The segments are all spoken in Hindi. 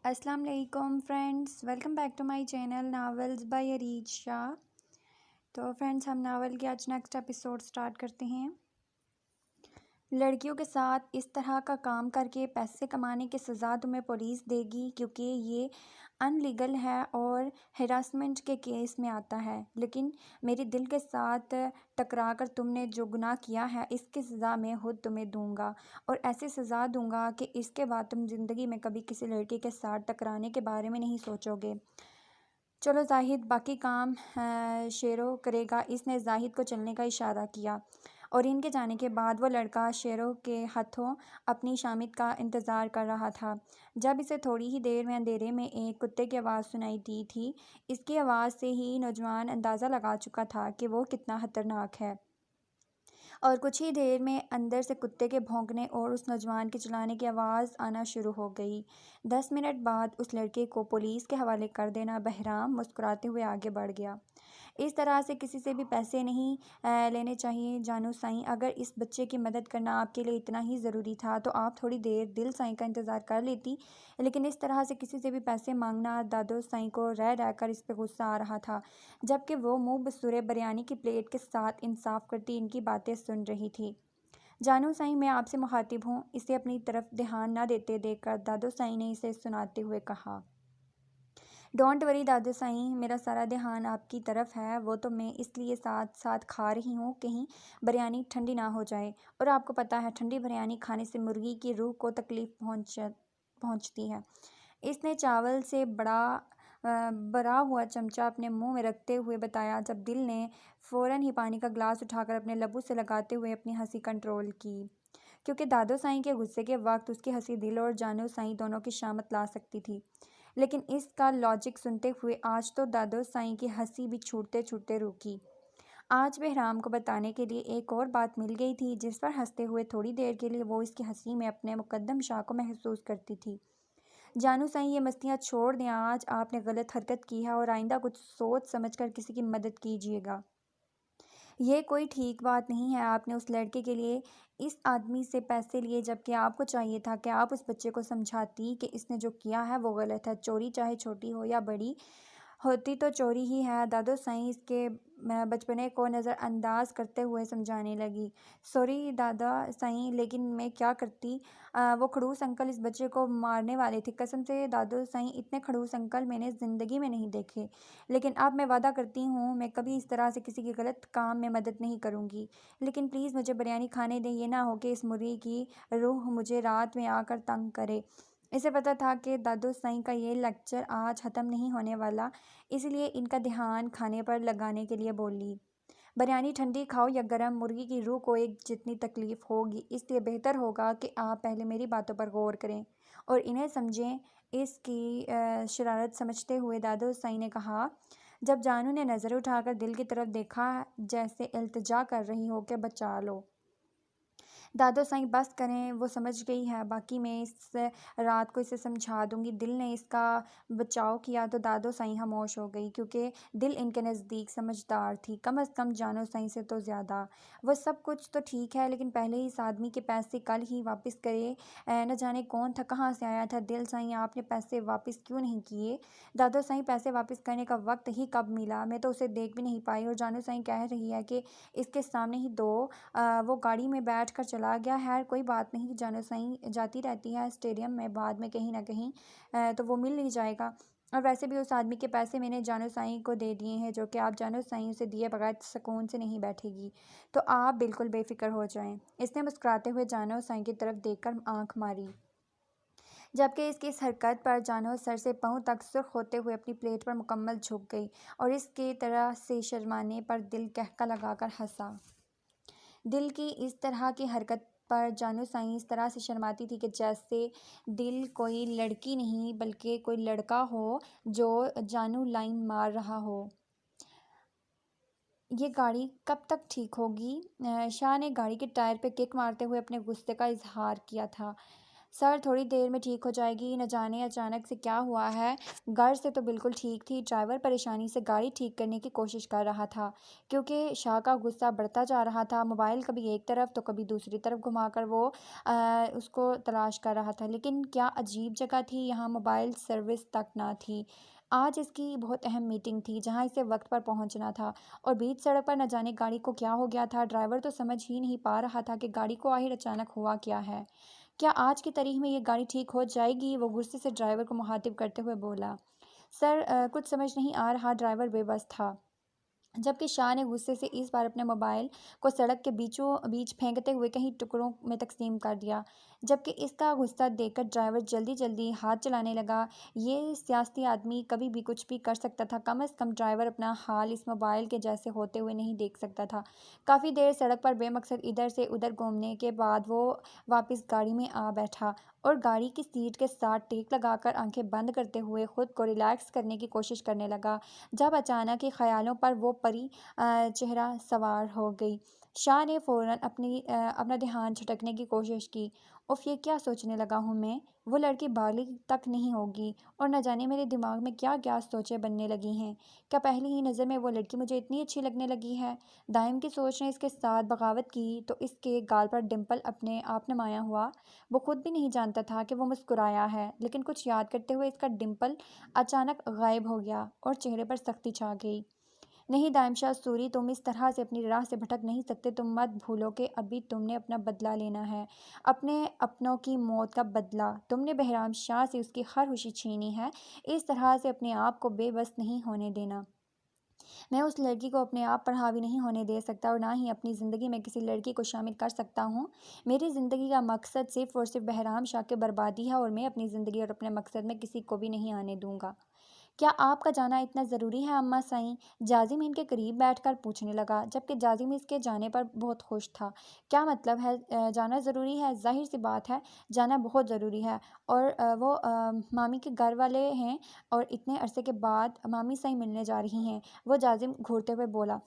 अस्सलाम वालेकुम friends, welcome back to my channel novels by Areej Shah. तो फ्रेंड्स, हम नावल के आज नेक्स्ट एपिसोड स्टार्ट करते हैं। लड़कियों के साथ इस तरह का काम करके पैसे कमाने की सज़ा तुम्हें पुलिस देगी, क्योंकि ये अनलीगल है और हरासमेंट के केस में आता है। लेकिन मेरे दिल के साथ टकरा कर तुमने जो गुनाह किया है, इसकी सज़ा मैं खुद तुम्हें दूंगा, और ऐसी सज़ा दूंगा कि इसके बाद तुम ज़िंदगी में कभी किसी लड़की के साथ टकराने के बारे में नहीं सोचोगे। चलो जाहिद, बाकी काम शेरों करेगा। इसने जाहिद को चलने का इशारा किया और इनके जाने के बाद वो लड़का शेरों के हाथों अपनी शामित का इंतज़ार कर रहा था। जब इसे थोड़ी ही देर में अंधेरे में एक कुत्ते की आवाज़ सुनाई दी थी। इसकी आवाज़ से ही नौजवान अंदाज़ा लगा चुका था कि वो कितना ख़तरनाक है, और कुछ ही देर में अंदर से कुत्ते के भौंकने और उस नौजवान के चिल्लाने की आवाज़ आना शुरू हो गई। 10 मिनट बाद उस लड़के को पुलिस के हवाले कर देना। बहराम मुस्कुराते हुए आगे बढ़ गया। इस तरह से किसी से भी पैसे नहीं लेने चाहिए जानू साईं। अगर इस बच्चे की मदद करना आपके लिए इतना ही ज़रूरी था तो आप थोड़ी देर दिल साईं का इंतज़ार कर लेती। लेकिन इस तरह से किसी से भी पैसे मांगना, दादो साईं को रह रहकर इस पर गुस्सा आ रहा था, जबकि वो मुंह बसूरे बिरयानी की प्लेट के साथ इंसाफ करती इनकी बातें सुन रही थी। जानू साईं, मैं आपसे मुखातिब हूँ, इसे अपनी तरफ ध्यान न देते देखकर दादो साईं ने इसे सुनाते हुए कहा। डोंट वरी दादू साईं, मेरा सारा ध्यान आपकी तरफ है। वो तो मैं इसलिए साथ साथ खा रही हूँ, कहीं बिरयानी ठंडी ना हो जाए। और आपको पता है, ठंडी बिरयानी खाने से मुर्गी की रूह को तकलीफ़ पहुँचती है। इसने चावल से भरा हुआ चमचा अपने मुंह में रखते हुए बताया, जब दिल ने फ़ौरन ही पानी का ग्लास उठाकर अपने लबों से लगाते हुए अपनी हंसी कंट्रोल की, क्योंकि दादो साईं के गुस्से के वक्त उसकी हंसी दिल और जानू साईं दोनों की शामत ला सकती थी। लेकिन इसका लॉजिक सुनते हुए आज तो दादो साईं की हंसी भी छूटते छूटते रुकी। आज बहराम को बताने के लिए एक और बात मिल गई थी, जिस पर हंसते हुए थोड़ी देर के लिए वो इसकी हंसी में अपने मुकद्दम शाह को महसूस करती थी। जानू साईं, ये मस्तियाँ छोड़ दें। आज आपने गलत हरकत की है और आइंदा कुछ सोच समझकर किसी की मदद कीजिएगा। ये कोई ठीक बात नहीं है। आपने उस लड़के के लिए इस आदमी से पैसे लिए, जबकि आपको चाहिए था कि आप उस बच्चे को समझाती कि इसने जो किया है वो गलत है। चोरी चाहे छोटी हो या बड़ी, होती तो चोरी ही है। दादो साईं इसके बचपने को नज़रअंदाज करते हुए समझाने लगी। सॉरी दादा साईं, लेकिन मैं क्या करती। वो खड़ूस अंकल इस बच्चे को मारने वाले थे। कसम से दादो साईं, इतने खड़ूस अंकल मैंने ज़िंदगी में नहीं देखे। लेकिन अब मैं वादा करती हूँ, मैं कभी इस तरह से किसी के गलत काम में मदद नहीं करूँगी। लेकिन प्लीज़ मुझे बिरयानी खाने दें। ये ना हो कि इस मुर्गी की रूह मुझे रात में आकर तंग करे। इसे पता था कि दादो साईं का ये लेक्चर आज ख़त्म नहीं होने वाला, इसलिए इनका ध्यान खाने पर लगाने के लिए बोली, बिरयानी ठंडी खाओ या गरम, मुर्गी की रूह को एक जितनी तकलीफ़ होगी, इसलिए बेहतर होगा कि आप पहले मेरी बातों पर गौर करें और इन्हें समझें। इसकी शरारत समझते हुए दादो साईं ने कहा। जब जानू ने नज़र उठाकर दिल की तरफ देखा, जैसे इल्तिजा कर रही हो कि बचा लो। दादो साईं, बस करें, वो समझ गई है, बाकी मैं इस रात को इसे समझा दूंगी। दिल ने इसका बचाव किया तो दादो साईं खामोश हो गई, क्योंकि दिल इनके नज़दीक समझदार थी, कम अज़ कम जानू साईं से तो ज़्यादा। वो सब कुछ तो ठीक है, लेकिन पहले इस आदमी के पैसे कल ही वापस करे। न जाने कौन था, कहाँ से आया था। दिल साईं, आपने पैसे वापस क्यों नहीं किए? दादो साईं, पैसे वापस करने का वक्त ही कब मिला? मैं तो उसे देख भी नहीं पाई। और जानू साईं कह रही है कि इसके सामने ही वो गाड़ी में बैठ कर चला गया है। कोई बात नहीं, जानू साईं जाती रहती है स्टेडियम में, बाद में कहीं ना कहीं तो वो मिल ही जाएगा। और वैसे भी उस आदमी के पैसे मैंने जानू साईं को दे दिए हैं, जो कि आप जानू साईं उसे दिए बगैर सुकून से नहीं बैठेगी, तो आप बिल्कुल बेफिक्र हो जाएं। इसने मुस्कुराते हुए जानू साईं की तरफ देखकर आंख मारी, जबकि इसकी इस हरकत पर जानू सर से पांव तक सुर्ख होते हुए अपनी प्लेट पर मुकम्मल झुक गई और इसके तरह से शर्माने पर दिल कहका लगाकर हंसा। दिल की इस तरह की हरकत पर जानू साईं इस तरह से शर्माती थी कि जैसे दिल कोई लड़की नहीं बल्कि कोई लड़का हो जो जानू लाइन मार रहा हो। ये गाड़ी कब तक ठीक होगी? शाह ने गाड़ी के टायर पे किक मारते हुए अपने गुस्से का इजहार किया था। सर थोड़ी देर में ठीक हो जाएगी, न जाने अचानक से क्या हुआ है। घर से तो बिल्कुल ठीक थी। ड्राइवर परेशानी से गाड़ी ठीक करने की कोशिश कर रहा था क्योंकि शाह का गुस्सा बढ़ता जा रहा था। मोबाइल कभी एक तरफ तो कभी दूसरी तरफ घुमाकर वो उसको तलाश कर रहा था। लेकिन क्या अजीब जगह थी, यहाँ मोबाइल सर्विस तक ना थी। आज इसकी बहुत अहम मीटिंग थी जहाँ इसे वक्त पर पहुंचना था और बीच सड़क पर न जाने गाड़ी को क्या हो गया था। ड्राइवर तो समझ ही नहीं पा रहा था कि गाड़ी को आखिर अचानक हुआ क्या है। क्या आज की तारीख में ये गाड़ी ठीक हो जाएगी? वो गुस्से से ड्राइवर को मुखातिब करते हुए बोला। सर कुछ समझ नहीं आ रहा। ड्राइवर बेबस था। जबकि शाह ने गुस्से से इस बार अपने मोबाइल को सड़क के बीचों बीच फेंकते हुए कई टुकड़ों में तकसीम कर दिया। जबकि इसका गुस्सा देखकर ड्राइवर जल्दी जल्दी हाथ चलाने लगा। ये सियासी आदमी कभी भी कुछ भी कर सकता था, कम से कम ड्राइवर अपना हाल इस मोबाइल के जैसे होते हुए नहीं देख सकता था। काफ़ी देर सड़क पर बेमकसद इधर से उधर घूमने के बाद वो वापस गाड़ी में आ बैठा और गाड़ी की सीट के साथ टेक लगाकर आंखें बंद करते हुए खुद को रिलैक्स करने की कोशिश करने लगा। जब अचानक ही ख्यालों पर वो परी चेहरा सवार हो गई। शाह ने फ़ौरन अपना ध्यान झटकने की कोशिश की। उफ़, ये क्या सोचने लगा हूँ मैं? वो लड़की बालिग तक नहीं होगी और न जाने मेरे दिमाग में क्या-क्या सोचें बनने लगी हैं। क्या पहली ही नज़र में वो लड़की मुझे इतनी अच्छी लगने लगी है? दाइम की सोच ने इसके साथ बगावत की तो इसके गाल पर डिंपल अपने आप नुमाया हुआ। वो खुद भी नहीं जानता था कि वो मुस्कुराया है, लेकिन कुछ याद करते हुए इसका डिंपल अचानक गायब हो गया और चेहरे पर सख्ती छा गई। नहीं दानिशा सूरी, तुम इस तरह से अपनी राह से भटक नहीं सकते। तुम मत भूलो कि अभी तुमने अपना बदला लेना है, अपने अपनों की मौत का बदला। तुमने बहराम शाह से उसकी हर खुशी छीनी है। इस तरह से अपने आप को बेबस नहीं होने देना। मैं उस लड़की को अपने आप पर हावी नहीं होने दे सकता और ना ही अपनी ज़िंदगी में किसी लड़की को शामिल कर सकता हूँ। मेरी ज़िंदगी का मकसद सिर्फ़ और सिर्फ़ बहराम शाह की बर्बादी है और मैं अपनी ज़िंदगी और अपने मकसद में किसी को भी नहीं आने दूँगा। क्या आपका जाना इतना ज़रूरी है अम्मा साईं? जाजिम इनके करीब बैठकर पूछने लगा, जबकि जाजिम इसके जाने पर बहुत खुश था। क्या मतलब है जाना ज़रूरी है? ज़ाहिर-सी बात है, जाना बहुत ज़रूरी है और वो मामी के घर वाले हैं और इतने अरसे के बाद मामी साईं मिलने जा रही हैं, वो जाजिम घूरते हुए बोला।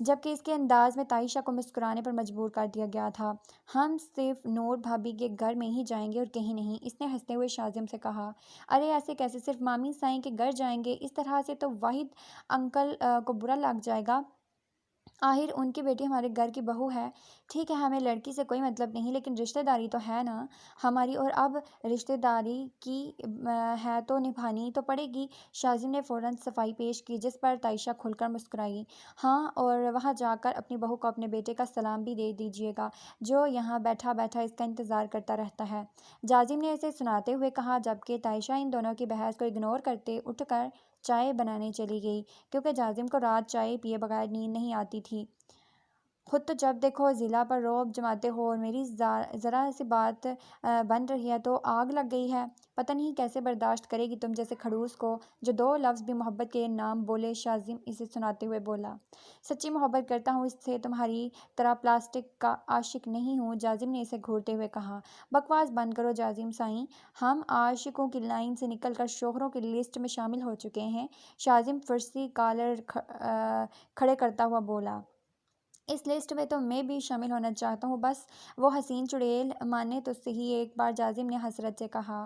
जबकि इसके अंदाज में ताइशा को मुस्कुराने पर मजबूर कर दिया गया था। हम सिर्फ नूर भाभी के घर में ही जाएंगे और कहीं नहीं, इसने हंसते हुए शाजिम से कहा। अरे ऐसे कैसे, सिर्फ मामी साईं के घर जाएंगे? इस तरह से तो वाहिद अंकल को बुरा लग जाएगा। आखिर उनकी बेटी हमारे घर की बहू है। ठीक है, हमें लड़की से कोई मतलब नहीं, लेकिन रिश्तेदारी तो है ना हमारी, और अब रिश्तेदारी की है तो निभानी तो पड़ेगी। शाजिम ने फ़ौरन सफाई पेश की, जिस पर ताइशा खुलकर मुस्कुराई। हाँ, और वहाँ जाकर अपनी बहू को अपने बेटे का सलाम भी दे दीजिएगा, जो यहाँ बैठा बैठा इसका इंतज़ार करता रहता है। जाजिम ने इसे सुनाते हुए कहा, जबकि ताइशा इन दोनों की बहस को इग्नोर करते उठकर चाय बनाने चली गई, क्योंकि जाजिम को रात चाय पिए बगैर नींद नहीं आती थी। खुद तो जब देखो ज़िला पर रौब जमाते हो और मेरी ज़रा सी बात बन रही है तो आग लग गई है। पता नहीं कैसे बर्दाश्त करेगी तुम जैसे खड़ूस को, जो दो लफ्ज़ भी मोहब्बत के नाम बोले। शाजिम इसे सुनाते हुए बोला। सच्ची मोहब्बत करता हूँ इससे, तुम्हारी तरह प्लास्टिक का आशिक नहीं हूँ। जाजिम ने इसे घूरते हुए कहा। बकवास बंद करो जाजिम साईं, हम आशिकों की लाइन से निकलकर शोहरों की लिस्ट में शामिल हो चुके हैं। शाजिम फर्सी कॉलर खड़े करता हुआ बोला। इस लिस्ट में तो मैं भी शामिल होना चाहता हूँ, बस वो हसीन चुड़ैल माने तो सही। एक बार जाजिम ने हसरत से कहा।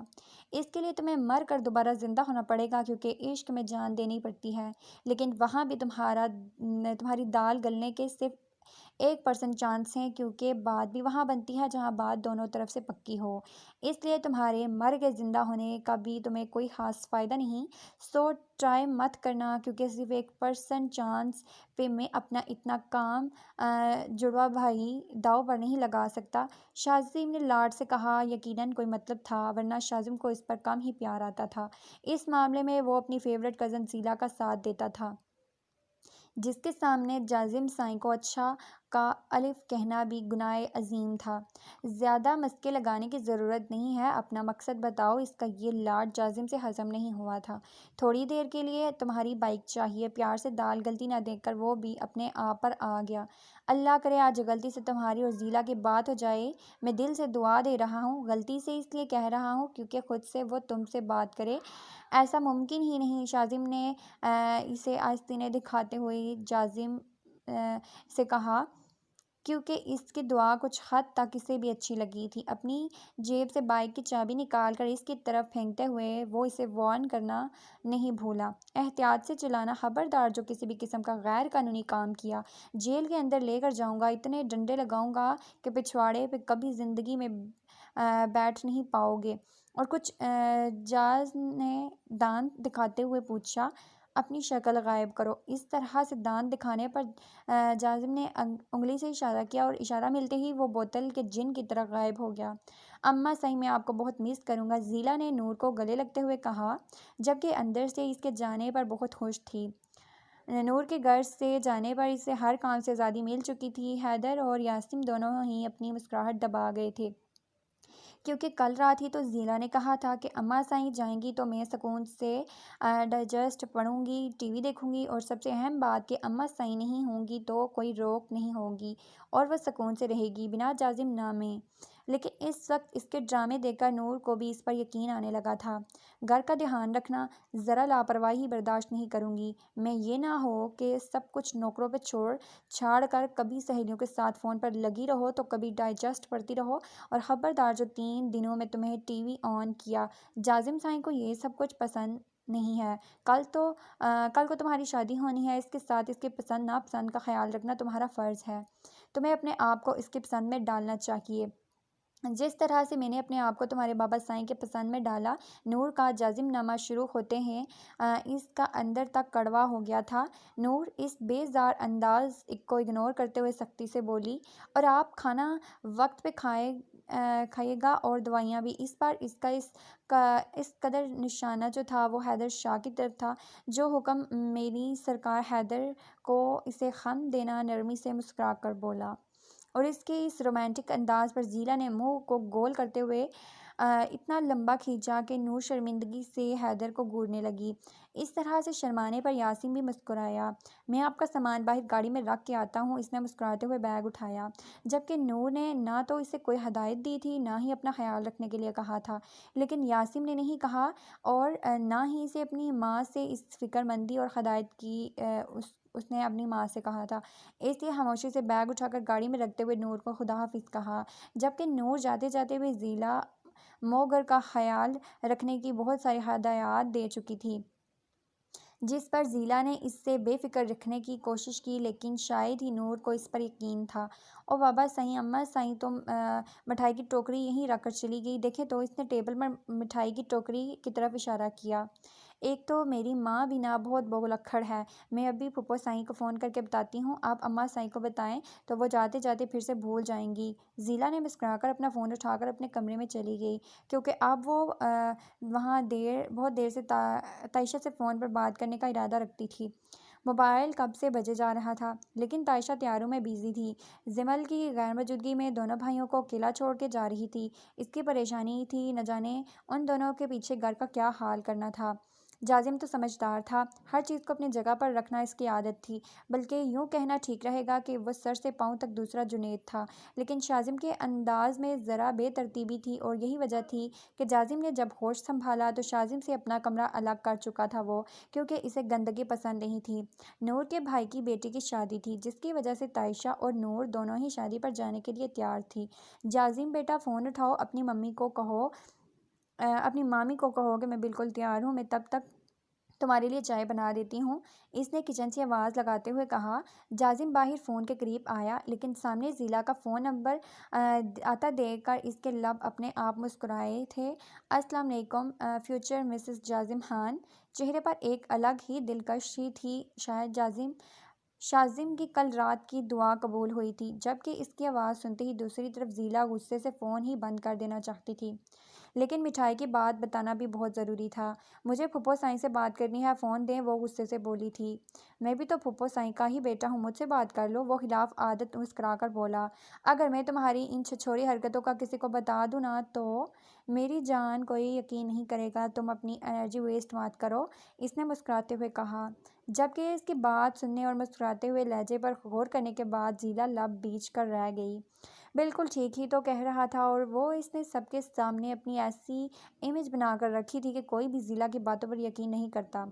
इसके लिए तुम्हें मर कर दोबारा जिंदा होना पड़ेगा, क्योंकि इश्क में जान देनी पड़ती है, लेकिन वहाँ भी तुम्हारी दाल गलने के सिर्फ 1% चांस है, क्योंकि बात भी वहाँ बनती है जहाँ बात दोनों तरफ से पक्की हो। इसलिए तुम्हारे मर के ज़िंदा होने का भी तुम्हें कोई ख़ास फ़ायदा नहीं। सो ट्राई मत करना, क्योंकि सिर्फ 1% चांस पे मैं अपना इतना काम जुड़वा भाई दाव पर नहीं लगा सकता। शाजिम ने लाड से कहा। यकीनन कोई मतलब था, वरना शाजिम को इस पर कम ही प्यार आता था। इस मामले में वो अपनी फेवरेट कज़न ज़ीला का साथ देता था, जिसके सामने जाजिम साईं को अच्छा का अलिफ कहना भी गुनाह अजीम था। ज़्यादा मस्के लगाने की ज़रूरत नहीं है, अपना मकसद बताओ। इसका ये लाड जाजिम से हजम नहीं हुआ था। थोड़ी देर के लिए तुम्हारी बाइक चाहिए, प्यार से दाल गलती ना देखकर वो भी अपने आप पर आ गया। अल्लाह करे आज गलती से तुम्हारी और ज़ीला की बात हो जाए। मैं दिल से दुआ दे रहा हूँ, गलती से इसलिए कह रहा हूँ क्योंकि खुद से वो तुमसे बात करे, ऐसा मुमकिन ही नहीं। शाजिम ने इसे आस्तीने दिखाते हुए जाजिम से कहा। क्योंकि इसकी दुआ कुछ हद तक इसे भी अच्छी लगी थी। अपनी जेब से बाइक की चाबी निकाल कर इसकी तरफ फेंकते हुए वो इसे वार्न करना नहीं भूला, एहतियात से चलाना, खबरदार जो किसी भी किस्म का गैर कानूनी काम किया जेल के अंदर लेकर जाऊंगा, इतने डंडे लगाऊंगा कि पिछवाड़े पे कभी ज़िंदगी में बैठ नहीं पाओगे। और कुछ जाज ने दांत दिखाते हुए पूछा, अपनी शक्ल गायब करो। इस तरह से दांत दिखाने पर जाजिम ने उंगली से इशारा किया और इशारा मिलते ही वो बोतल के जिन की तरह गायब हो गया। अम्मा सही मैं आपको बहुत मिस करूंगा, ज़ीला ने नूर को गले लगते हुए कहा, जबकि अंदर से इसके जाने पर बहुत खुश थी। नूर के घर से जाने पर इसे हर काम से आज़ादी मिल चुकी थी। हैदर और यासिम दोनों ही अपनी मुस्कुराहट दबा गए थे, क्योंकि कल रात ही तो ज़ीला ने कहा था कि अम्मा साईं जाएंगी तो मैं सुकून से डाइजेस्ट पढ़ूंगी, टीवी देखूंगी, और सबसे अहम बात कि अम्मा साईं नहीं होंगी तो कोई रोक नहीं होगी और वह सुकून से रहेगी बिना जाजिम नामे। लेकिन इस वक्त इसके ड्रामे देखकर नूर को भी इस पर यकीन आने लगा था। घर का ध्यान रखना, ज़रा लापरवाही बर्दाश्त नहीं करूंगी मैं। ये ना हो कि सब कुछ नौकरों पर छोड़ छाड़ कर कभी सहेलियों के साथ फ़ोन पर लगी रहो तो कभी डाइजेस्ट पढ़ती रहो। और ख़बरदार जो 3 दिनों में तुम्हें टीवी ऑन किया, जाजिम साईं को ये सब कुछ पसंद नहीं है। कल को तुम्हारी शादी होनी है, इसके साथ इसके पसंद नापसंद का ख्याल रखना तुम्हारा फ़र्ज़ है। तुम्हें अपने आप को इसके पसंद में डालना चाहिए, जिस तरह से मैंने अपने आप को तुम्हारे बाबा साईं के पसंद में डाला। नूर का जाजिमनामा शुरू होते हैं इसका अंदर तक कड़वा हो गया था। नूर इस बेजार अंदाज को इग्नोर करते हुए सख्ती से बोली, और आप खाना वक्त पे खाइएगा और दवाइयाँ भी। इस बार इस कदर निशाना जो था वो हैदर शाह की तरफ था। जो हुक्म मेरी सरकार। हैदर को इसे खम देना नरमी से मुस्कुरा कर बोला, और इसके इस रोमांटिक अंदाज पर ज़ीला ने मुंह को गोल करते हुए इतना लंबा खींचा कि नूर शर्मिंदगी से हैदर को घूरने लगी। इस तरह से शर्माने पर यासीन भी मुस्कुराया। मैं आपका सामान बाहर गाड़ी में रख के आता हूँ, इसने मुस्कुराते हुए बैग उठाया, जबकि नूर ने ना तो इसे कोई हदायत दी थी ना ही अपना ख्याल रखने के लिए कहा था। लेकिन यासीन ने नहीं कहा, और ना ही इसे अपनी माँ से इस फिक्रमंदी और हदायत की उसने अपनी माँ से कहा था। इसलिए खामोशी से बैग उठाकर गाड़ी में रखते हुए नूर को खुदा हाफिज कहा, जबकि नूर जाते जाते भी ज़ीला मोगर का ख्याल रखने की बहुत सारी हदायत दे चुकी थी, जिस पर ज़ीला ने इससे बेफ़िक्र रखने की कोशिश की। लेकिन शायद ही नूर को इस पर यकीन था। और बाबा साईं, अम्मा साईं तो मिठाई की टोकरी यहीं रख कर चली गई। देखे तो इसने टेबल पर मिठाई की टोकरी की तरफ इशारा किया। एक तो मेरी माँ भी ना बहुत बहुलक्खड़ है। मैं अभी फूफो साईं को फ़ोन करके बताती हूँ, आप अम्मा साईं को बताएं तो वो जाते जाते फिर से भूल जाएंगी। ज़ीला ने मुस्कुराकर अपना फ़ोन उठाकर अपने कमरे में चली गई, क्योंकि अब वो वहाँ बहुत देर से तायशा से फ़ोन पर बात करने का इरादा रखती थी। मोबाइल कब से बजे जा रहा था, लेकिन तायशा तैयारों में बिजी थी। जिमल की गैर मौजूदगी में दोनों भाइयों को अकेला छोड़ के जा रही थी। इसकी परेशानी थी न जाने उन दोनों के पीछे घर का क्या हाल करना था। जाजिम तो समझदार था, हर चीज़ को अपनी जगह पर रखना इसकी आदत थी। बल्कि यूँ कहना ठीक रहेगा कि वह सर से पाँव तक दूसरा जुनैद था। लेकिन शाजिम के अंदाज में ज़रा बेतरतीबी थी, और यही वजह थी कि जाजिम ने जब होश संभाला तो शाजिम से अपना कमरा अलग कर चुका था वो, क्योंकि इसे गंदगी पसंद नहीं थी। नूर के भाई की बेटी की शादी थी, जिसकी वजह से तायशा और नूर दोनों ही शादी पर जाने के लिए तैयार थी। जाजिम बेटा फ़ोन उठाओ, अपनी मम्मी को कहो, अपनी मामी को कहो कि मैं बिल्कुल तैयार हूँ, मैं तब तक तुम्हारे लिए चाय बना देती हूँ, इसने किचन से आवाज़ लगाते हुए कहा। जाजिम बाहर फ़ोन के करीब आया, लेकिन सामने ज़ीला का फ़ोन नंबर आता देखकर इसके लब अपने आप मुस्कुराए थे। अस्सलाम वालेकुम फ्यूचर मिसेस जाजिम खान। चेहरे पर एक अलग ही दिलकशी थी। शायद शाजिम की कल रात की दुआ कबूल हुई थी। जबकि इसकी आवाज़ सुनते ही दूसरी तरफ ज़ीला गुस्से से फ़ोन ही बंद कर देना चाहती थी, लेकिन मिठाई की बात बताना भी बहुत ज़रूरी था। मुझे फूफो साईं से बात करनी है, फ़ोन दें, वो गुस्से से बोली थी। मैं भी तो फूफो साईं का ही बेटा हूँ, मुझसे बात कर लो, वो खिलाफ आदत मुस्कुरा कर बोला। अगर मैं तुम्हारी इन छिछोरी हरकतों का किसी को बता दूँ ना तो मेरी जान कोई यकीन नहीं करेगा। तुम अपनी एनर्जी वेस्ट मत करो, इसने मुस्कुराते हुए कहा। जबकि इसकी बात सुनने और मुस्कुराते हुए लहजे पर गौर करने के बाद ज़ीला लब बीच कर रह गई। बिल्कुल ठीक ही तो कह रहा था, और वो इसने सबके सामने अपनी ऐसी इमेज बनाकर रखी थी कि कोई भी ज़ीला की बातों पर यकीन नहीं करता।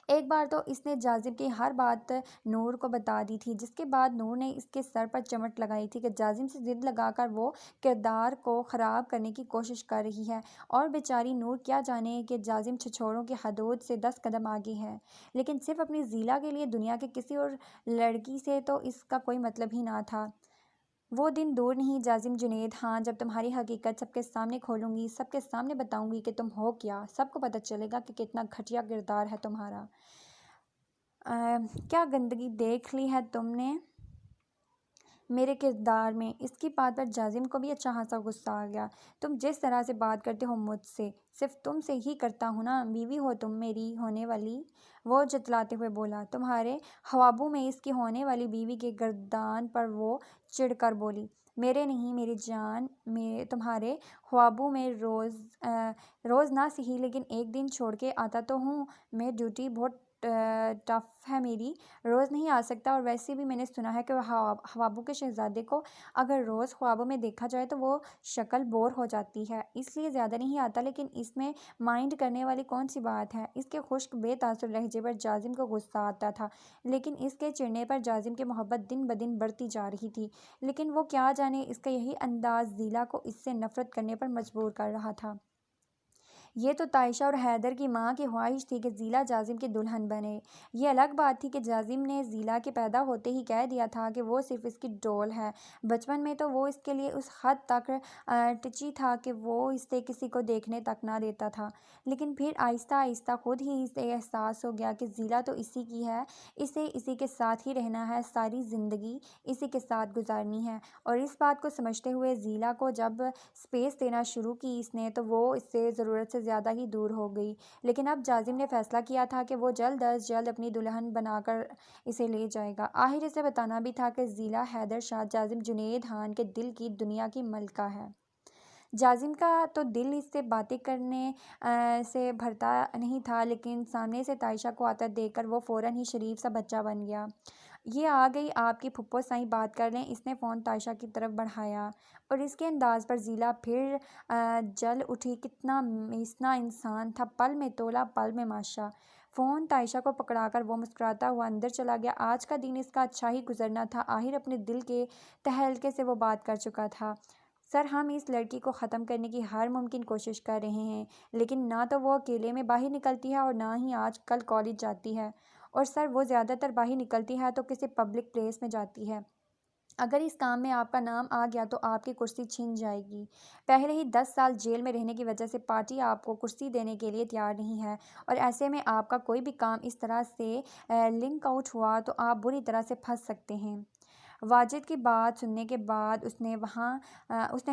एक बार तो इसने जाजिम की हर बात नूर को बता दी थी, जिसके बाद नूर ने इसके सर पर चमट लगाई थी कि जाजिम से जिद लगाकर वो किरदार को ख़राब करने की कोशिश कर रही है। और बेचारी नूर क्या जाने कि जाजिम छिछोरों की हदूद से 10 कदम आगे है। लेकिन सिर्फ अपनी ज़ीला के लिए दुनिया के किसी और लड़की से तो इसका कोई मतलब ही ना था। वो दिन दूर नहीं जाजिम जुनेद, हाँ, जब तुम्हारी हकीकत सबके सामने खोलूंगी, सबके सामने बताऊंगी कि तुम हो क्या। सबको पता चलेगा कि कितना घटिया किरदार है तुम्हारा। क्या गंदगी देख ली है तुमने मेरे किरदार में। इसकी बात पर जाजिम को भी अच्छा खासा गुस्सा आ गया। तुम जिस तरह से बात करते हो मुझसे, सिर्फ तुमसे ही करता हूँ ना, बीवी हो तुम मेरी होने वाली। वो जतलाते हुए बोला। तुम्हारे ख्वाबों में इसकी होने वाली बीवी के गर्दान पर वो चिढ़कर बोली। मेरे नहीं मेरी जान, में तुम्हारे ख्वाबों में रोज़ ना सही लेकिन एक दिन छोड़ के आता तो हूँ। मैं ड्यूटी बहुत टफ है मेरी, रोज़ नहीं आ सकता। और वैसे भी मैंने सुना है कि ख्वाबों के शहज़ादे को अगर रोज़ ख्वाबों में देखा जाए तो वो शक्ल बोर हो जाती है, इसलिए ज़्यादा नहीं आता। लेकिन इसमें माइंड करने वाली कौन सी बात है। इसके खुश्क बेतासुर लहजे पर जाजिम को गुस्सा आता था, लेकिन इसके चिढ़ने पर जाजिम की मोहब्बत दिन ब दिन बढ़ती जा रही थी। लेकिन वो क्या जाने इसका यही अंदाज़ ज़ीला को इससे नफ़रत करने पर मजबूर कर रहा था। ये तो तायशा और हैदर की माँ की ख्वाहिश थी कि ज़ीला जाजिम की दुल्हन बने। ये अलग बात थी कि जाजिम ने ज़ीला के पैदा होते ही कह दिया था कि वो सिर्फ इसकी डॉल है। बचपन में तो वो इसके लिए उस हद तक टची था कि वो इसे किसी को देखने तक ना देता था। लेकिन फिर आहिस्ता आहिस्ता खुद ही इसे एहसास हो गया कि ज़ीला तो इसी की है, इसे इसी के साथ ही रहना है, सारी ज़िंदगी इसी के साथ गुजारनी है। और इस बात को समझते हुए ज़ीला को जब स्पेस देना शुरू की इसने, तो वो इससे ज़रूरत से ज़्यादा ही दूर हो गई। लेकिन अब जाजिम ने फैसला किया था कि वो जल्द अज जल्द अपनी दुल्हन बनाकर इसे ले जाएगा। आखिर इसे बताना भी था कि ज़ीला हैदर शाह जाजिम जुनेद खान के दिल की दुनिया की मलका है। जाजिम का तो दिल इससे बातें करने से भरता नहीं था, लेकिन सामने से तायशा को आता देखकर वो फ़ौरन ही शरीफ सा बच्चा बन गया। ये आ गई आपकी फुप्पो साईं, बात कर लें। इसने फ़ोन तायशा की तरफ बढ़ाया और इसके अंदाज़ पर ज़ीला फिर जल उठी। कितना मीसना इंसान था, पल में तोला पल में माशा। फ़ोन तायशा को पकड़ाकर वो मुस्कुराता हुआ अंदर चला गया। आज का दिन इसका अच्छा ही गुजरना था। आखिर अपने दिल के तहलके से वो बात कर चुका था। सर, हम इस लड़की को ख़त्म करने की हर मुमकिन कोशिश कर रहे हैं, लेकिन ना तो वो अकेले में बाहर निकलती है और ना ही आज कल कॉलेज जाती है। और सर, वो ज़्यादातर बाहर निकलती है तो किसी पब्लिक प्लेस में जाती है। अगर इस काम में आपका नाम आ गया तो आपकी कुर्सी छिन जाएगी। पहले ही 10 साल जेल में रहने की वजह से पार्टी आपको कुर्सी देने के लिए तैयार नहीं है, और ऐसे में आपका कोई भी काम इस तरह से लिंक आउट हुआ तो आप बुरी तरह से फंस सकते हैं। वाजिद की बात सुनने के बाद उसने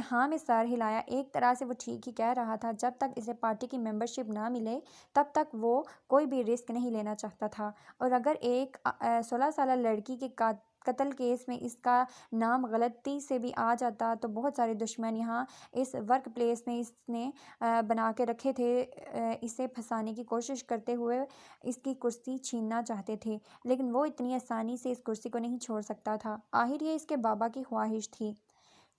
हाँ में सर हिलाया। एक तरह से वो ठीक ही कह रहा था। जब तक इसे पार्टी की मेंबरशिप ना मिले तब तक वो कोई भी रिस्क नहीं लेना चाहता था। और अगर एक 16 साल लड़की के कत्ल केस में इसका नाम गलती से भी आ जाता तो बहुत सारे दुश्मन यहाँ इस वर्क प्लेस में इसने बना के रखे थे, इसे फंसाने की कोशिश करते हुए इसकी कुर्सी छीनना चाहते थे। लेकिन वो इतनी आसानी से इस कुर्सी को नहीं छोड़ सकता था। आखिर ये इसके बाबा की ख्वाहिश थी।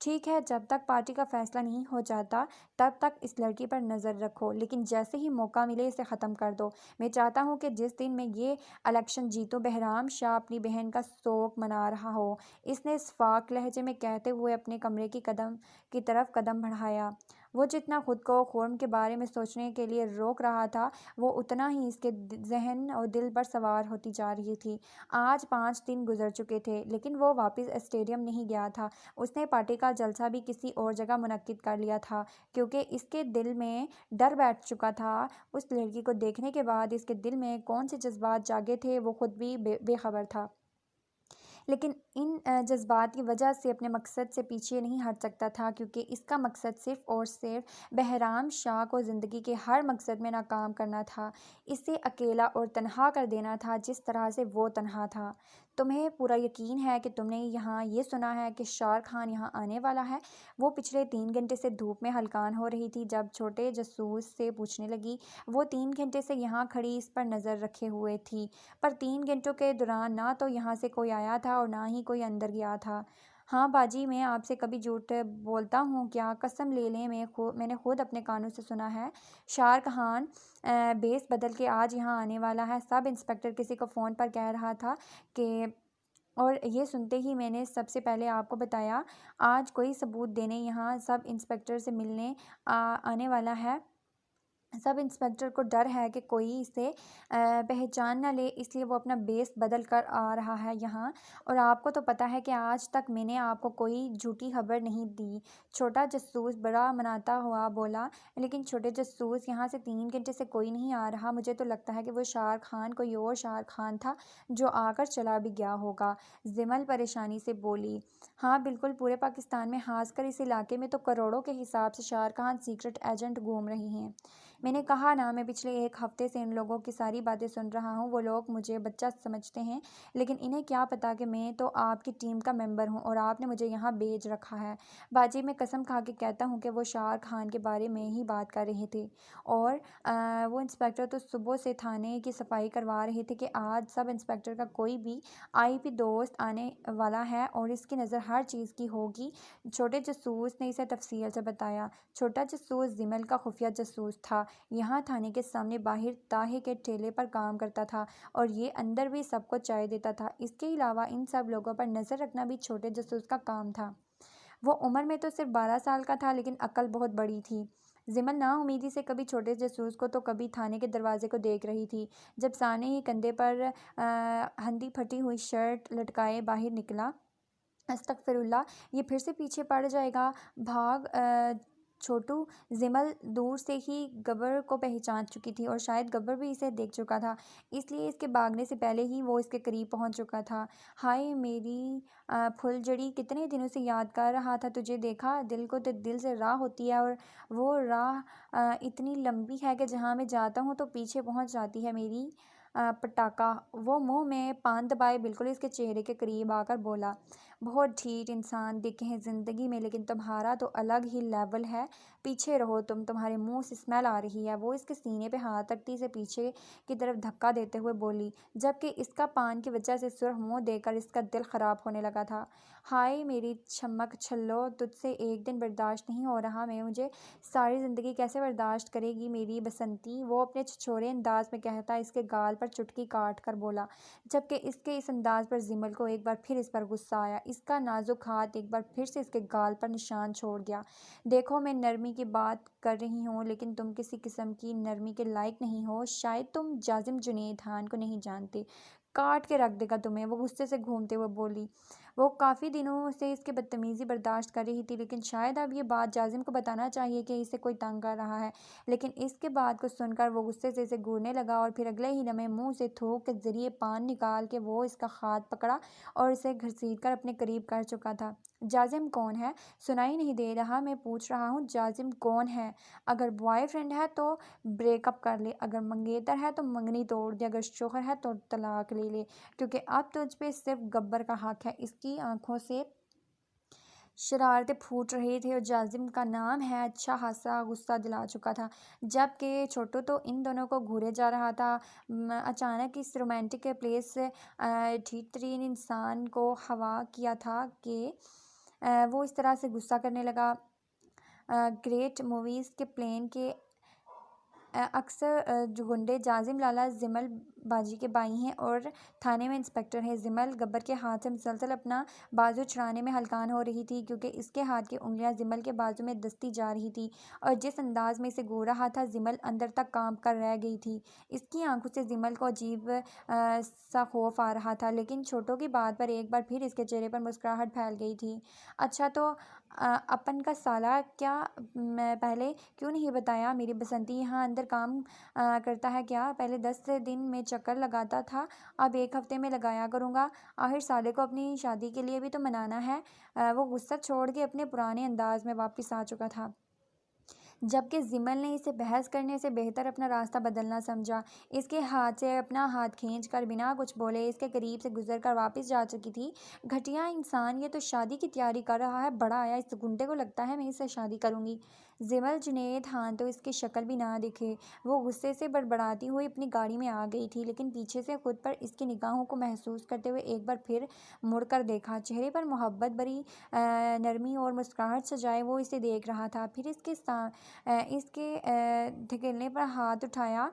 ठीक है, जब तक पार्टी का फैसला नहीं हो जाता तब तक इस लड़की पर नज़र रखो, लेकिन जैसे ही मौका मिले इसे ख़त्म कर दो। मैं चाहता हूँ कि जिस दिन मैं ये इलेक्शन जीतूँ, बहराम शाह अपनी बहन का शोक मना रहा हो। इसने सफाक लहजे में कहते हुए अपने कमरे की तरफ कदम बढ़ाया। वो जितना खुद को खुर्म के बारे में सोचने के लिए रोक रहा था, वो उतना ही इसके जहन और दिल पर सवार होती जा रही थी। आज 5 दिन गुजर चुके थे, लेकिन वो वापस स्टेडियम नहीं गया था। उसने पार्टी का जलसा भी किसी और जगह मुनक्किद कर लिया था, क्योंकि इसके दिल में डर बैठ चुका था। उस लड़की को देखने के बाद इसके दिल में कौन से जज्बात जागे थे वो खुद भी बेखबर था। लेकिन इन जज्बात की वजह से अपने मकसद से पीछे नहीं हट सकता था, क्योंकि इसका मकसद सिर्फ़ और सिर्फ बहराम शाह को ज़िंदगी के हर मकसद में नाकाम करना था। इसे अकेला और तन्हा कर देना था, जिस तरह से वो तन्हा था। तुम्हें पूरा यकीन है कि तुमने यहाँ ये सुना है कि शार खान यहाँ आने वाला है? वो पिछले 3 घंटे से धूप में हलकान हो रही थी। जब छोटे जासूस से पूछने लगी, वो 3 घंटे से यहाँ खड़ी इस पर नज़र रखे हुए थी, पर 3 घंटों के दौरान ना तो यहाँ से कोई आया था और ना ही कोई अंदर गया था। हाँ बाजी, मैं आपसे कभी झूठ बोलता हूँ क्या? कसम ले लें, मैंने खुद अपने कानों से सुना है। शार खान भेस बदल के आज यहाँ आने वाला है, सब इंस्पेक्टर किसी को फ़ोन पर कह रहा था कि। और ये सुनते ही मैंने सबसे पहले आपको बताया। आज कोई सबूत देने यहाँ सब इंस्पेक्टर से मिलने आने वाला है। सब इंस्पेक्टर को डर है कि कोई इसे पहचान ना ले, इसलिए वो अपना बेस बदल कर आ रहा है यहाँ। और आपको तो पता है कि आज तक मैंने आपको कोई झूठी खबर नहीं दी। छोटा जासूस बड़ा मनाता हुआ बोला। लेकिन छोटे जासूस, यहाँ से 3 घंटे से कोई नहीं आ रहा। मुझे तो लगता है कि वो शार खान कोई और शार खान था जो आकर चला भी गया होगा। जिमल परेशानी से बोली। हाँ बिल्कुल, पूरे पाकिस्तान में, खासकर इस इलाके में तो करोड़ों के हिसाब से शार खान सीक्रेट एजेंट घूम रहे हैं। मैंने कहा ना, मैं पिछले 1 हफ्ते से इन लोगों की सारी बातें सुन रहा हूँ। वो लोग मुझे बच्चा समझते हैं, लेकिन इन्हें क्या पता कि मैं तो आपकी टीम का मेंबर हूँ और आपने मुझे यहाँ भेज रखा है। बाजी, मैं कसम खा के कहता हूँ कि वो शार खान के बारे में ही बात कर रहे थे। और वो इंस्पेक्टर तो सुबह से थाने की सफाई करवा रहे थे कि आज सब इंस्पेक्टर का कोई भी आईपी दोस्त आने वाला है और इसकी नज़र हर चीज़ की होगी। छोटे जासूस ने इसे तफसील से बताया। छोटा जासूस जिमल का खुफिया जासूस था। यहाँ थाने के सामने बाहर ताहे के ठेले पर काम करता था और ये अंदर भी सबको चाय देता था। इसके अलावा इन सब लोगों पर नज़र रखना भी छोटे जासूस का काम था। वो उम्र में तो सिर्फ 12 साल का था, लेकिन अक्ल बहुत बड़ी थी। जिमल नाउमीदी से कभी छोटे जासूस को तो कभी थाने के दरवाजे को देख रही थी। जब साने ही कंधे पर हंदी फटी हुई शर्ट लटकाए बाहर निकला। अस्तगफिरुल्लाह, ये फिर से पीछे पड़ जाएगा। भाग छोटू। जिमल दूर से ही गब्बर को पहचान चुकी थी और शायद गब्बर भी इसे देख चुका था, इसलिए इसके भागने से पहले ही वो इसके करीब पहुंच चुका था। हाय मेरी फुलझड़ी, कितने दिनों से याद कर रहा था तुझे। देखा, दिल को तो दिल से राह होती है और वो राह इतनी लंबी है कि जहाँ मैं जाता हूँ तो पीछे पहुँच जाती है मेरी पटाखा। वो मुंह में पान दबाए बिल्कुल इसके चेहरे के करीब आकर बोला। बहुत ढीठ इंसान देखे हैं ज़िंदगी में, लेकिन तुम्हारा तो अलग ही लेवल है। पीछे रहो तुम, तुम्हारे मुंह से स्मेल आ रही है। वो इसके सीने पे हाथ रखती से पीछे की तरफ धक्का देते हुए बोली, जबकि इसका पान की वजह से सुर्ख मुंह देकर इसका दिल ख़राब होने लगा था। हाय मेरी छमक छल्लो, तुझसे एक दिन बर्दाश्त नहीं हो रहा। मैं मुझे सारी ज़िंदगी कैसे बर्दाश्त करेगी मेरी बसंती। वो अपने छिछोरे अंदाज में कहता इसके गाल पर चुटकी काट कर बोला, जबकि इसके इस अंदाज पर जिमल को एक बार फिर इस पर गुस्सा आया। इसका नाजुक हाथ एक बार फिर से इसके गाल पर निशान छोड़ गया। देखो, मैं नरमी की बात कर रही हूँ, लेकिन तुम किसी किस्म की नरमी के लायक नहीं हो। शायद तुम जाजिम जुनेद खान को नहीं जानते, काट के रख देगा तुम्हें। वो गुस्से से घूमते हुए बोली। वो काफ़ी दिनों से इसकी बदतमीज़ी बर्दाश्त कर रही थी, लेकिन शायद अब ये बात जाजिम को बताना चाहिए कि इसे कोई तंग कर रहा है। लेकिन इसके बात को सुनकर वो गुस्से से इसे घूरने लगा और फिर अगले ही लम्हे मुंह से थूक के ज़रिए पान निकाल के वो इसका हाथ पकड़ा और इसे घसीट कर अपने करीब कर चुका था। जाजिम कौन है? सुनाई नहीं दे रहा? मैं पूछ रहा हूँ, जाजिम कौन है? अगर बॉयफ्रेंड है तो ब्रेकअप कर ले, अगर मंगेतर है तो मंगनी तोड़ दे, अगर शोहर है तो तलाक ले ले, क्योंकि अब तुझ पे सिर्फ गब्बर का हक है। इसकी आंखों से शरारतें फूट रही थी और जाजिम का नाम है अच्छा खासा गुस्सा दिला चुका था। जबकि छोटू तो इन दोनों को घूरे जा रहा था। अचानक इस रोमांटिक प्लेस से ठीक तरीन इंसान को हवा किया था कि वो इस तरह से गुस्सा करने लगा। ग्रेट मूवीज़ के प्लेन के अक्सर जो गुंडे जाजिम लाला जिमल बाजी के भाई हैं और थाने में इंस्पेक्टर हैं। जिमल गब्बर के हाथ से मुसलसल अपना बाजू छुड़ाने में हलकान हो रही थी, क्योंकि इसके हाथ की उंगलियां जिमल के बाजू में दस्ती जा रही थी और जिस अंदाज में इसे घूर रहा था, जिमल अंदर तक कांप कर रह गई थी। इसकी आंखों से जिमल को अजीब सा खौफ आ रहा था, लेकिन छोटों की बात पर एक बार फिर इसके चेहरे पर मुस्कुराहट फैल गई थी। अच्छा तो अपन का साला क्या मैं पहले क्यों नहीं बताया? मेरी बसंती यहाँ अंदर काम करता है क्या? पहले 10 दिन में चक्कर लगाता था, अब 1 हफ्ते में लगाया करूँगा। आखिर साले को अपनी शादी के लिए भी तो मनाना है। वो गुस्सा छोड़ के अपने पुराने अंदाज में वापस आ चुका था, जबकि जिमल ने इसे बहस करने से बेहतर अपना रास्ता बदलना समझा। इसके हाथ से अपना हाथ खींचकर बिना कुछ बोले इसके करीब से गुजरकर वापस जा चुकी थी। घटिया इंसान, ये तो शादी की तैयारी कर रहा है। बड़ा आया, इस गुंडे को लगता है मैं इससे शादी करूंगी। ज़िमल जुनैद हाँ तो इसकी शक्ल भी ना दिखे। वो गुस्से से बड़बड़ाती हुई अपनी गाड़ी में आ गई थी, लेकिन पीछे से खुद पर इसकी निगाहों को महसूस करते हुए एक बार फिर मुड़कर देखा। चेहरे पर मोहब्बत भरी नरमी और मुस्कुराहट सजाए वो इसे देख रहा था। फिर इसके धकेलने पर हाथ उठाया,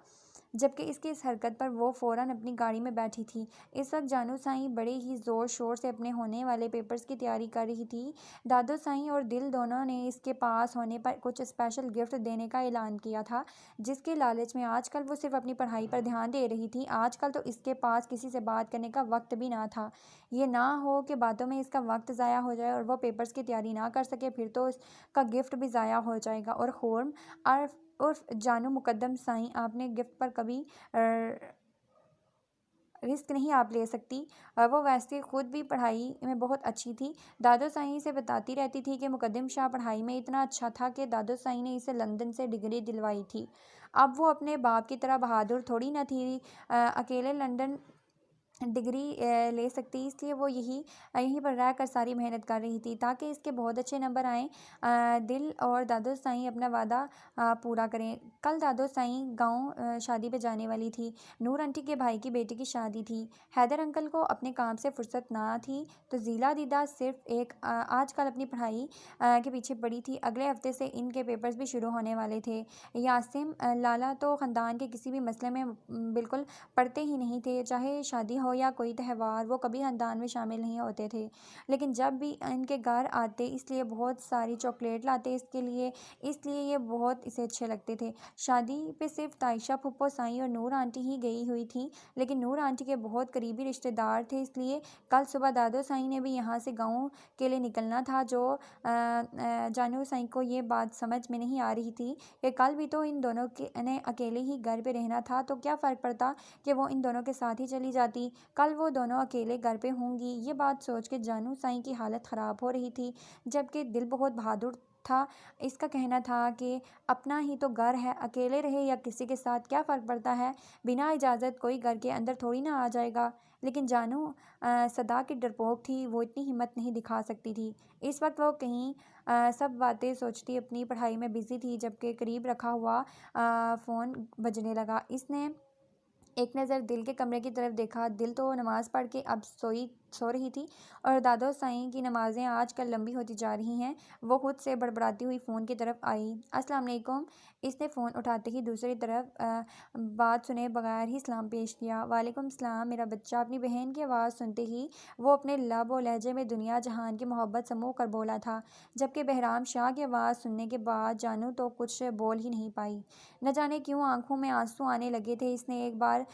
जबकि इसकी इस हरकत पर वो फ़ौरन अपनी गाड़ी में बैठी थी। इस वक्त जानू साईं बड़े ही ज़ोर शोर से अपने होने वाले पेपर्स की तैयारी कर रही थी। दादू साईं और दिल दोनों ने इसके पास होने पर कुछ स्पेशल गिफ्ट देने का ऐलान किया था, जिसके लालच में आजकल वो सिर्फ अपनी पढ़ाई पर ध्यान दे रही थी। आजकल तो इसके पास किसी से बात करने का वक्त भी ना था। ये ना हो कि बातों में इसका वक्त ज़ाया हो जाए और वो पेपर्स की तैयारी ना कर सके, फिर तो इसका गिफ्ट भी ज़ाया हो जाएगा। और खुर्म उर्फ जानू मुकद्दम साईं, आपने गिफ्ट पर कभी रिस्क नहीं आप ले सकती। वो वैसे खुद भी पढ़ाई में बहुत अच्छी थी। दादू साईं से बताती रहती थी कि मुकद्दम शाह पढ़ाई में इतना अच्छा था कि दादू साईं ने इसे लंदन से डिग्री दिलवाई थी। अब वो अपने बाप की तरह बहादुर थोड़ी न थी, अकेले लंदन डिग्री ले सकती, इसलिए वो यहीं पर रह कर सारी मेहनत कर रही थी ताकि इसके बहुत अच्छे नंबर आएँ। दिल और दादू साईं अपना वादा पूरा करें। कल दादू साईं गांव शादी पे जाने वाली थी। नूर आंटी के भाई की बेटी की शादी थी। हैदर अंकल को अपने काम से फुर्सत ना थी, तो जीला दीदा सिर्फ एक आजकल अपनी पढ़ाई के पीछे पड़ी थी। अगले हफ्ते से इनके पेपर्स भी शुरू होने वाले थे। यासिम लाला तो ख़ानदान के किसी भी मसले में बिल्कुल पढ़ते ही नहीं थे। चाहे शादी हो या कोई त्यौहार, वो कभी खानदान में शामिल नहीं होते थे। लेकिन जब भी इनके घर आते इसलिए बहुत सारी चॉकलेट लाते इसके लिए, इसलिए ये बहुत इसे अच्छे लगते थे। शादी पे सिर्फ तायशा फूफो साईं और नूर आंटी ही गई हुई थी, लेकिन नूर आंटी के बहुत करीबी रिश्तेदार थे, इसलिए कल सुबह दादू साईं ने भी यहाँ से गाँव के लिए निकलना था। जानू साईं को ये बात समझ में नहीं आ रही थी कि कल भी तो इन दोनों के ने अकेले ही घर पे रहना था, तो क्या फ़र्क पड़ता कि वो इन दोनों के साथ ही चली जाती। कल वो दोनों अकेले घर पे होंगी। ये बात सोच के जानू साईं की हालत ख़राब हो रही थी, जबकि दिल बहुत बहादुर था। इसका कहना था कि अपना ही तो घर है, अकेले रहे या किसी के साथ क्या फ़र्क पड़ता है, बिना इजाज़त कोई घर के अंदर थोड़ी ना आ जाएगा। लेकिन जानू सदा की डरपोक थी, वो इतनी हिम्मत नहीं दिखा सकती थी। इस वक्त वो कहीं सब बातें सोचती अपनी पढ़ाई में बिज़ी थी, जबकि करीब रखा हुआ फ़ोन बजने लगा। इसने एक नज़र दिल के कमरे की तरफ देखा। दिल तो नमाज़ पढ़ के अब सो रही थी और दादू साईं की नमाज़ें आजकल लंबी होती जा रही हैं। वो खुद से बड़बड़ाती हुई फ़ोन की तरफ आई। अस्सलाम वालेकुम। इसने फ़ोन उठाते ही दूसरी तरफ बात सुने बगैर ही सलाम पेश किया। वालेकुम सलाम मेरा बच्चा। अपनी बहन की आवाज़ सुनते ही वो अपने लब और लहजे में दुनिया जहान की मोहब्बत समूह कर बोला था, जबकि बहराम शाह की आवाज़ सुनने के बाद जानू तो कुछ बोल ही नहीं पाई। न जाने क्यों आंखों में आंसू आने लगे थे। इसने एक बार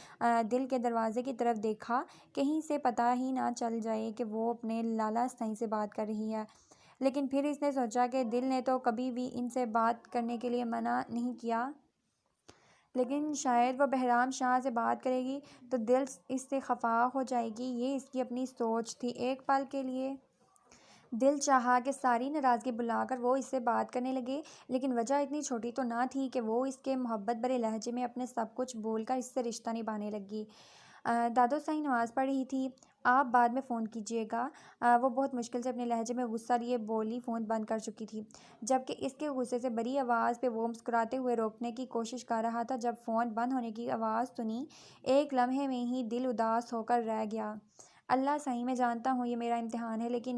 दिल के दरवाजे की तरफ देखा, कहीं से पता ही ना चल जाए कि वो अपने लाला साईं से बात कर रही है। लेकिन फिर इसने सोचा कि दिल ने तो कभी भी इनसे बात करने के लिए मना नहीं किया, लेकिन शायद वो बहराम शाह से बात करेगी तो दिल इससे खफा हो जाएगी। ये इसकी अपनी सोच थी। एक पल के लिए दिल चाहा कि सारी नाराज़गी बुलाकर वो इससे बात करने लगे, लेकिन वजह इतनी छोटी तो ना थी कि वो इसके मोहब्बत भरे लहजे में अपने सब कुछ बोलकर इससे रिश्ता निभाने लगी। दादू साईं नमाज़ पढ़ रही थी। आप बाद में फ़ोन कीजिएगा। वो बहुत मुश्किल से अपने लहजे में गुस्सा लिए बोली, फ़ोन बंद कर चुकी थी, जबकि इसके गुस्से से भरी आवाज़ पे वो मुस्कुराते हुए रोकने की कोशिश कर रहा था। जब फ़ोन बंद होने की आवाज़ सुनी, एक लम्हे में ही दिल उदास होकर रह गया। अल्लाह सही मैं जानता हूँ ये मेरा इम्तिहान है, लेकिन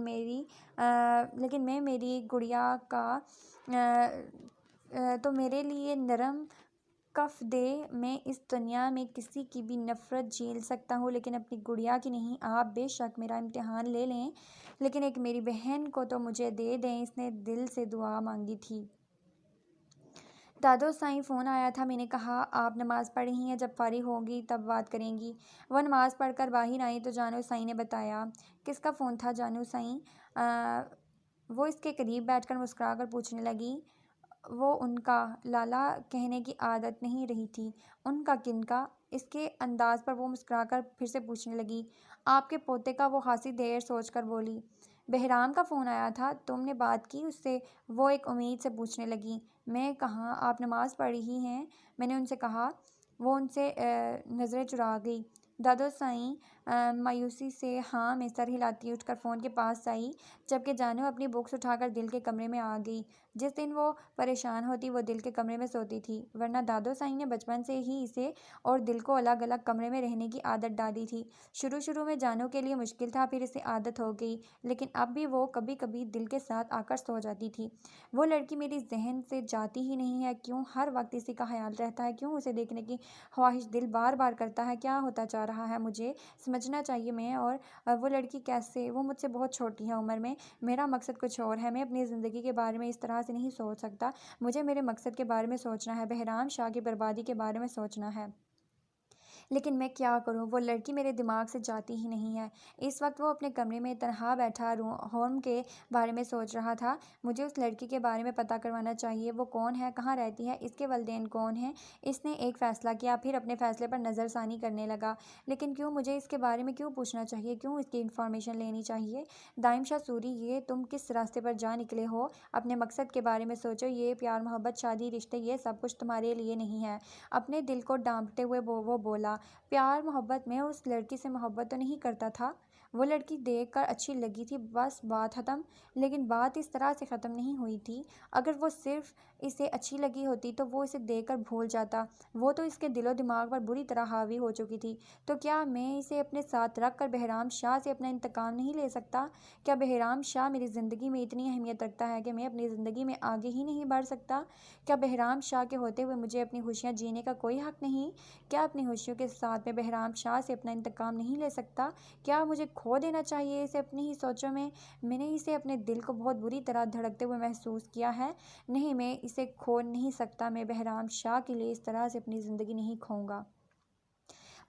मैं मेरी गुड़िया का तो मेरे लिए नरम कफ दे। मैं इस दुनिया में किसी की भी नफ़रत झेल सकता हूँ, लेकिन अपनी गुड़िया की नहीं। आप बेशक मेरा इम्तिहान ले लें, लेकिन एक मेरी बहन को तो मुझे दे दें। इसने दिल से दुआ मांगी थी। दादू साईं फ़ोन आया था, मैंने कहा आप नमाज़ पढ़ रही हैं, जब फ़ारिग होंगी तब बात करेंगी। वह नमाज़ पढ़कर बाहर आई तो जानू साईं ने बताया। किसका फ़ोन था जानू साईं? वो इसके करीब बैठकर मुस्कुराकर पूछने लगी। वो उनका, लाला कहने की आदत नहीं रही थी। उनका किनका? इसके अंदाज़ पर वो मुस्कुराकर फिर से पूछने लगी। आपके पोते का। वो खासी देर सोचकर बोली। बहराम का फ़ोन आया था, तुमने बात की उससे? वो एक उम्मीद से पूछने लगी। मैं कहाँ, आप नमाज़ पढ़ रही हैं, मैंने उनसे कहा। वो उनसे नज़रें चुरा गई। दादू साईं मायूसी से हाँ में सर हिलाती उठकर फ़ोन के पास आई, जबकि जानू अपनी बुक्स उठाकर दिल के कमरे में आ गई। जिस दिन वो परेशान होती वो दिल के कमरे में सोती थी, वरना दादो साईं ने बचपन से ही इसे और दिल को अलग अलग कमरे में रहने की आदत डाली थी। शुरू शुरू में जानू के लिए मुश्किल था, फिर इसे आदत हो गई, लेकिन अब भी वो कभी कभी दिल के साथ आकर सो जाती थी। वो लड़की मेरी जहन से जाती ही नहीं है, क्यों हर वक्त इसी का ख्याल रहता है, क्यों उसे देखने की ख्वाहिश दिल बार बार करता है, क्या होता जा रहा है मुझे समझना चाहिए। मैं और वो लड़की कैसे, वो मुझसे बहुत छोटी है उम्र में। मेरा मकसद कुछ और है, मैं अपनी ज़िंदगी के बारे में इस तरह से नहीं सोच सकता। मुझे मेरे मकसद के बारे में सोचना है, बहराम शाह की बर्बादी के बारे में सोचना है। लेकिन मैं क्या करूँ, वो लड़की मेरे दिमाग से जाती ही नहीं है। इस वक्त वो अपने कमरे में तनहा बैठा होम के बारे में सोच रहा था। मुझे उस लड़की के बारे में पता करवाना चाहिए, वो कौन है, कहाँ रहती है, इसके वालिदैन कौन हैं। इसने एक फ़ैसला किया, फिर अपने फ़ैसले पर नज़रसानी करने लगा। लेकिन क्यों मुझे इसके बारे में क्यों पूछना चाहिए, क्यों इसकी इन्फॉर्मेशन लेनी चाहिए। दाइम शाह सूरी, ये तुम किस रास्ते पर जा निकले हो। अपने मकसद के बारे में सोचो। ये प्यार मोहब्बत शादी रिश्ते ये सब कुछ तुम्हारे लिए नहीं है। अपने दिल को डांपते हुए वो बोला, प्यार मोहब्बत में उस लड़की से मोहब्बत तो नहीं करता था। वो लड़की देखकर अच्छी लगी थी, बस बात ख़त्म। लेकिन बात इस तरह से ख़त्म नहीं हुई थी। अगर वो सिर्फ इसे अच्छी लगी होती तो वो इसे देखकर भूल जाता। वो तो इसके दिलो दिमाग पर बुरी तरह हावी हो चुकी थी। तो क्या मैं इसे अपने साथ रख कर बहराम शाह से अपना इंतकाम नहीं ले सकता। क्या बहराम शाह मेरी ज़िंदगी में इतनी अहमियत रखता है कि मैं अपनी ज़िंदगी में आगे ही नहीं बढ़ सकता। क्या बहराम शाह के होते हुए मुझे अपनी खुशियाँ जीने का कोई हक़ नहीं। क्या अपनी खुशियों के साथ मैं बहराम शाह से अपना इंतकाम नहीं ले सकता। क्या मुझे खो देना चाहिए इसे अपनी ही सोचों में। मैंने इसे अपने दिल को बहुत बुरी तरह धड़कते हुए महसूस किया है। नहीं, मैं इसे खो नहीं सकता। मैं बहराम शाह के लिए इस तरह से अपनी ज़िंदगी नहीं खोऊंगा।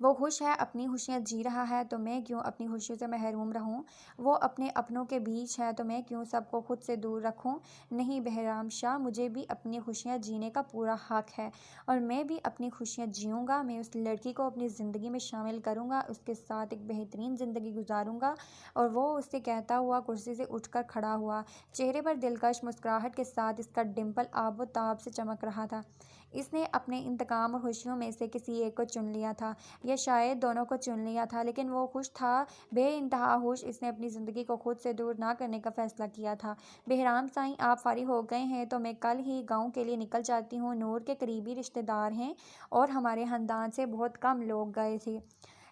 वो खुश है, अपनी खुशियाँ जी रहा है, तो मैं क्यों अपनी खुशियों से महरूम रहूं। वो अपने अपनों के बीच है, तो मैं क्यों सबको खुद से दूर रखूं। नहीं बहराम शाह, मुझे भी अपनी खुशियाँ जीने का पूरा हक है, और मैं भी अपनी खुशियाँ जीऊँगा। मैं उस लड़की को अपनी ज़िंदगी में शामिल करूँगा, उसके साथ एक बेहतरीन ज़िंदगी गुजारूँगा। और वो उससे कहता हुआ कुर्सी से उठकर खड़ा हुआ। चेहरे पर दिलकश मुस्कुराहट के साथ इसका डिम्पल आबो ताब से चमक रहा था। इसने अपने इंतकाम और खुशियों में से किसी एक को चुन लिया था, या शायद दोनों को चुन लिया था, लेकिन वो खुश था, बेइंतहा खुश। इसने अपनी ज़िंदगी को खुद से दूर ना करने का फ़ैसला किया था। बहराम साईं, आप फारिग हो गए हैं तो मैं कल ही गाँव के लिए निकल जाती हूँ। नूर के करीबी रिश्तेदार हैं और हमारे ख़ानदान से बहुत कम लोग गए थे।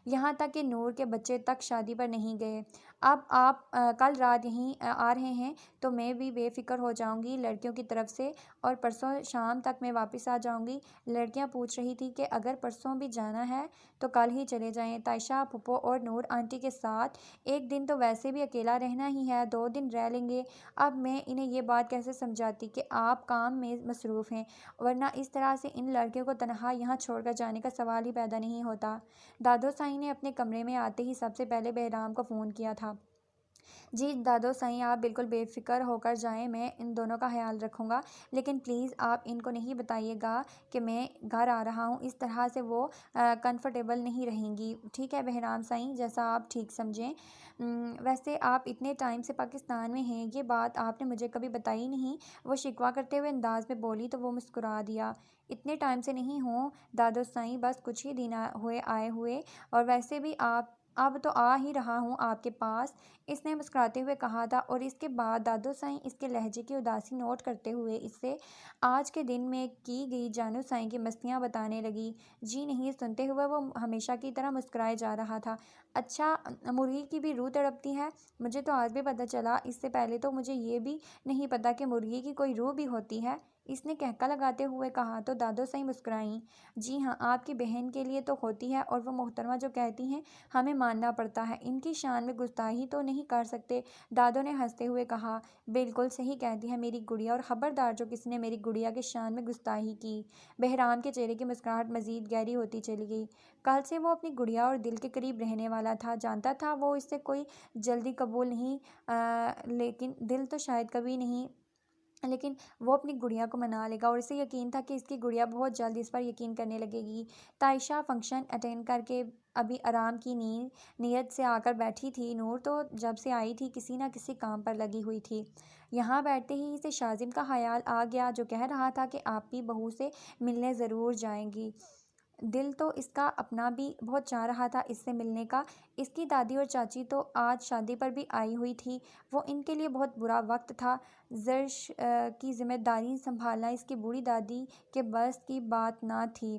यहाँ तक कि नूर के बच्चे तक शादी पर नहीं गए। अब आप कल रात यहीं आ रहे हैं तो मैं भी बेफ़िक्र हो जाऊँगी लड़कियों की तरफ से, और परसों शाम तक मैं वापस आ जाऊँगी। लड़कियाँ पूछ रही थी कि अगर परसों भी जाना है तो कल ही चले जाएँ। तायशा फूफो और नूर आंटी के साथ एक दिन तो वैसे भी अकेला रहना ही है, 2 दिन रह लेंगे। अब मैं इन्हें ये बात कैसे समझाती कि आप काम में मसरूफ़ हैं, वरना इस तरह से इन लड़कियों को तनहा यहाँ छोड़कर जाने का सवाल ही पैदा नहीं होता। दादो साईं ने अपने कमरे में आते ही सबसे पहले बहराम को फ़ोन किया था। जी दादो साईं, आप बिल्कुल बेफ़िक्र होकर जाएं, मैं इन दोनों का ख्याल रखूँगा। लेकिन प्लीज़ आप इनको नहीं बताइएगा कि मैं घर आ रहा हूँ। इस तरह से वो कंफर्टेबल नहीं रहेंगी। ठीक है बहराम साईं, जैसा आप ठीक समझें। वैसे आप इतने टाइम से पाकिस्तान में हैं, ये बात आपने मुझे कभी बताई नहीं। वो शिकवा करते हुए अंदाज में बोली तो वो मुस्कुरा दिया। इतने टाइम से नहीं हूँ दादो साईं, बस कुछ ही दिन हुए आए हुए, और वैसे भी आप अब तो आ ही रहा हूँ आपके पास। इसने मुस्कुराते हुए कहा था, और इसके बाद दादो साईं इसके लहजे की उदासी नोट करते हुए इससे आज के दिन में की गई जानू साईं की मस्तियाँ बताने लगी। जी नहीं सुनते हुए वो हमेशा की तरह मुस्कुराए जा रहा था। अच्छा, मुर्गी की भी रूह तड़पती है। मुझे तो आज भी पता चला, इससे पहले तो मुझे ये भी नहीं पता कि मुर्गी की कोई रूह भी होती है। इसने कहका लगाते हुए कहा तो दादो साईं मुस्कुराईं। जी हाँ, आपकी बहन के लिए तो होती है, और वो मोहतरमा जो कहती हैं हमें मानना पड़ता है। इनकी शान में गुस्ताखी तो नहीं कर सकते। दादो ने हंसते हुए कहा, बिल्कुल सही कहती है मेरी गुड़िया, और ख़बरदार जो किसी ने मेरी गुड़िया के शान में गुस्ताखी की। बहराम के चेहरे की मुस्कुराहट मज़ीद गहरी होती चली गई। कल से वो अपनी गुड़िया और दिल के करीब रहने वाला था। जानता था वो इससे कोई जल्दी कबूल नहीं, लेकिन दिल तो शायद कभी नहीं, लेकिन वो अपनी गुड़िया को मना लेगा, और इसे यकीन था कि इसकी गुड़िया बहुत जल्द इस पर यकीन करने लगेगी। तायशा फंक्शन अटेंड करके अभी आराम की नीयत से आकर बैठी थी। नूर तो जब से आई थी किसी न किसी काम पर लगी हुई थी। यहाँ बैठते ही इसे शाजिम का ख्याल आ गया, जो कह रहा था कि आप भी बहू से मिलने ज़रूर जाएंगी। दिल तो इसका अपना भी बहुत चाह रहा था इससे मिलने का। इसकी दादी और चाची तो आज शादी पर भी आई हुई थी। वो इनके लिए बहुत बुरा वक्त था। ज़र्श की ज़िम्मेदारी सँभालना इसकी बूढ़ी दादी के बस की बात ना थी।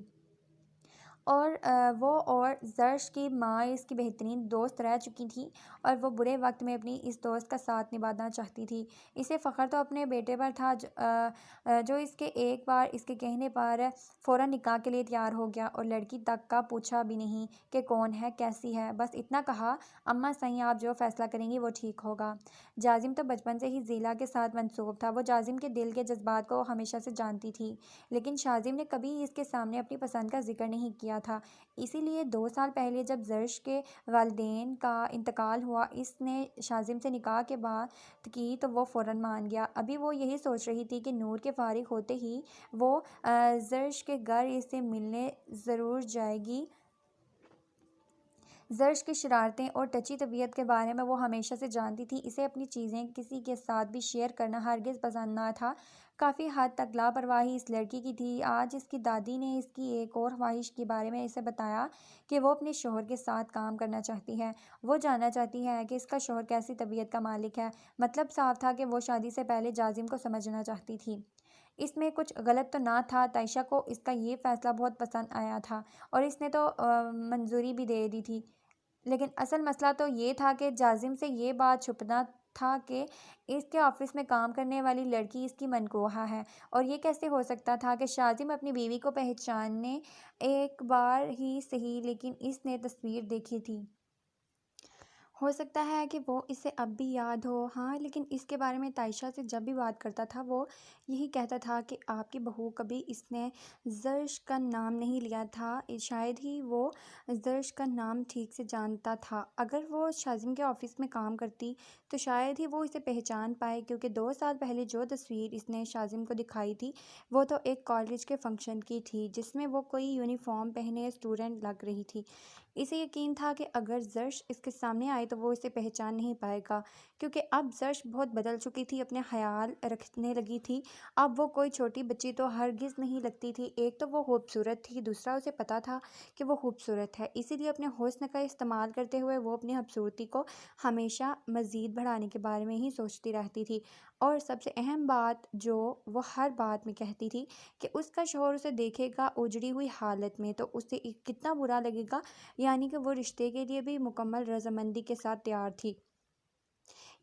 और वो और ज़र्श की माँ इसकी बेहतरीन दोस्त रह चुकी थी और वो बुरे वक्त में अपनी इस दोस्त का साथ निभाना चाहती थी। इसे फ़ख्र तो अपने बेटे पर था जो इसके एक बार इसके कहने पर फ़ौरन निकाह के लिए तैयार हो गया और लड़की तक का पूछा भी नहीं कि कौन है, कैसी है। बस इतना कहा, अम्मा सही, आप जो फ़ैसला करेंगी वो ठीक होगा। जाजिम तो बचपन से ही ज़ीला के साथ मंसूब था। वो जाजिम के दिल के जज्बात को हमेशा से जानती थी, लेकिन शाजिम ने कभी इसके सामने अपनी पसंद का ज़िक्र नहीं किया था। इसीलिए 2 साल पहले जब ज़र्श के वालिदैन का इंतकाल हुआ, इसने शाजिम से निकाह के बात की तो वो फ़ौरन मान गया। अभी वो यही सोच रही थी कि नूर के फ़ारिग होते ही वो ज़र्श के घर इससे मिलने ज़रूर जाएगी। ज़र्श की शरारतें और टची तबीयत के बारे में वो हमेशा से जानती थी। इसे अपनी चीज़ें किसी के साथ भी शेयर करना हरगिज़ पसंद ना था। काफ़ी हद तक लापरवाही इस लड़की की थी। आज इसकी दादी ने इसकी एक और ख्वाहिश के बारे में इसे बताया कि वो अपने शौहर के साथ काम करना चाहती है। वो जानना चाहती है कि इसका शौहर कैसी तबीयत का मालिक है। मतलब साफ था कि वो शादी से पहले जाजिम को समझना चाहती थी। इसमें कुछ गलत तो ना था। तायशा को इसका ये फ़ैसला बहुत पसंद आया था और इसने तो मंजूरी भी दे दी थी। लेकिन असल मसला तो ये था कि जाजिम से ये बात छुपना था कि इसके ऑफिस में काम करने वाली लड़की इसकी मनकोहा है। और ये कैसे हो सकता था कि शाजिम अपनी बीवी को पहचानने एक बार ही सही, लेकिन इसने तस्वीर देखी थी। हो सकता है कि वो इसे अब भी याद हो। हाँ, लेकिन इसके बारे में तायशा से जब भी बात करता था वो यही कहता था कि आपकी बहू, कभी इसने ज़र्श का नाम नहीं लिया था। शायद ही वो ज़र्श का नाम ठीक से जानता था। अगर वो शाजिम के ऑफिस में काम करती तो शायद ही वो इसे पहचान पाए, क्योंकि 2 साल पहले जो तस्वीर इसने शाजिम को दिखाई थी वो तो एक कॉलेज के फंक्शन की थी जिसमें वो कोई यूनिफॉर्म पहने स्टूडेंट लग रही थी। इसे यकीन था कि अगर ज़र्श इसके सामने आए तो वो इसे पहचान नहीं पाएगा, क्योंकि अब ज़र्श बहुत बदल चुकी थी, अपने ख़याल रखने लगी थी। अब वो कोई छोटी बच्ची तो हरगिज़ नहीं लगती थी। एक तो वो खूबसूरत थी, दूसरा उसे पता था कि वो खूबसूरत है। इसीलिए अपने हुस्न का इस्तेमाल करते हुए वो अपनी खूबसूरती को हमेशा मज़ीद बढ़ाने के बारे में ही सोचती रहती थी। और सबसे अहम बात जो वो हर बात में कहती थी कि उसका शौहर उसे देखेगा उजड़ी हुई हालत में तो उसे कितना बुरा लगेगा। यानी कि वो रिश्ते के लिए भी मुकम्मल रज़ामंदी के साथ तैयार थी।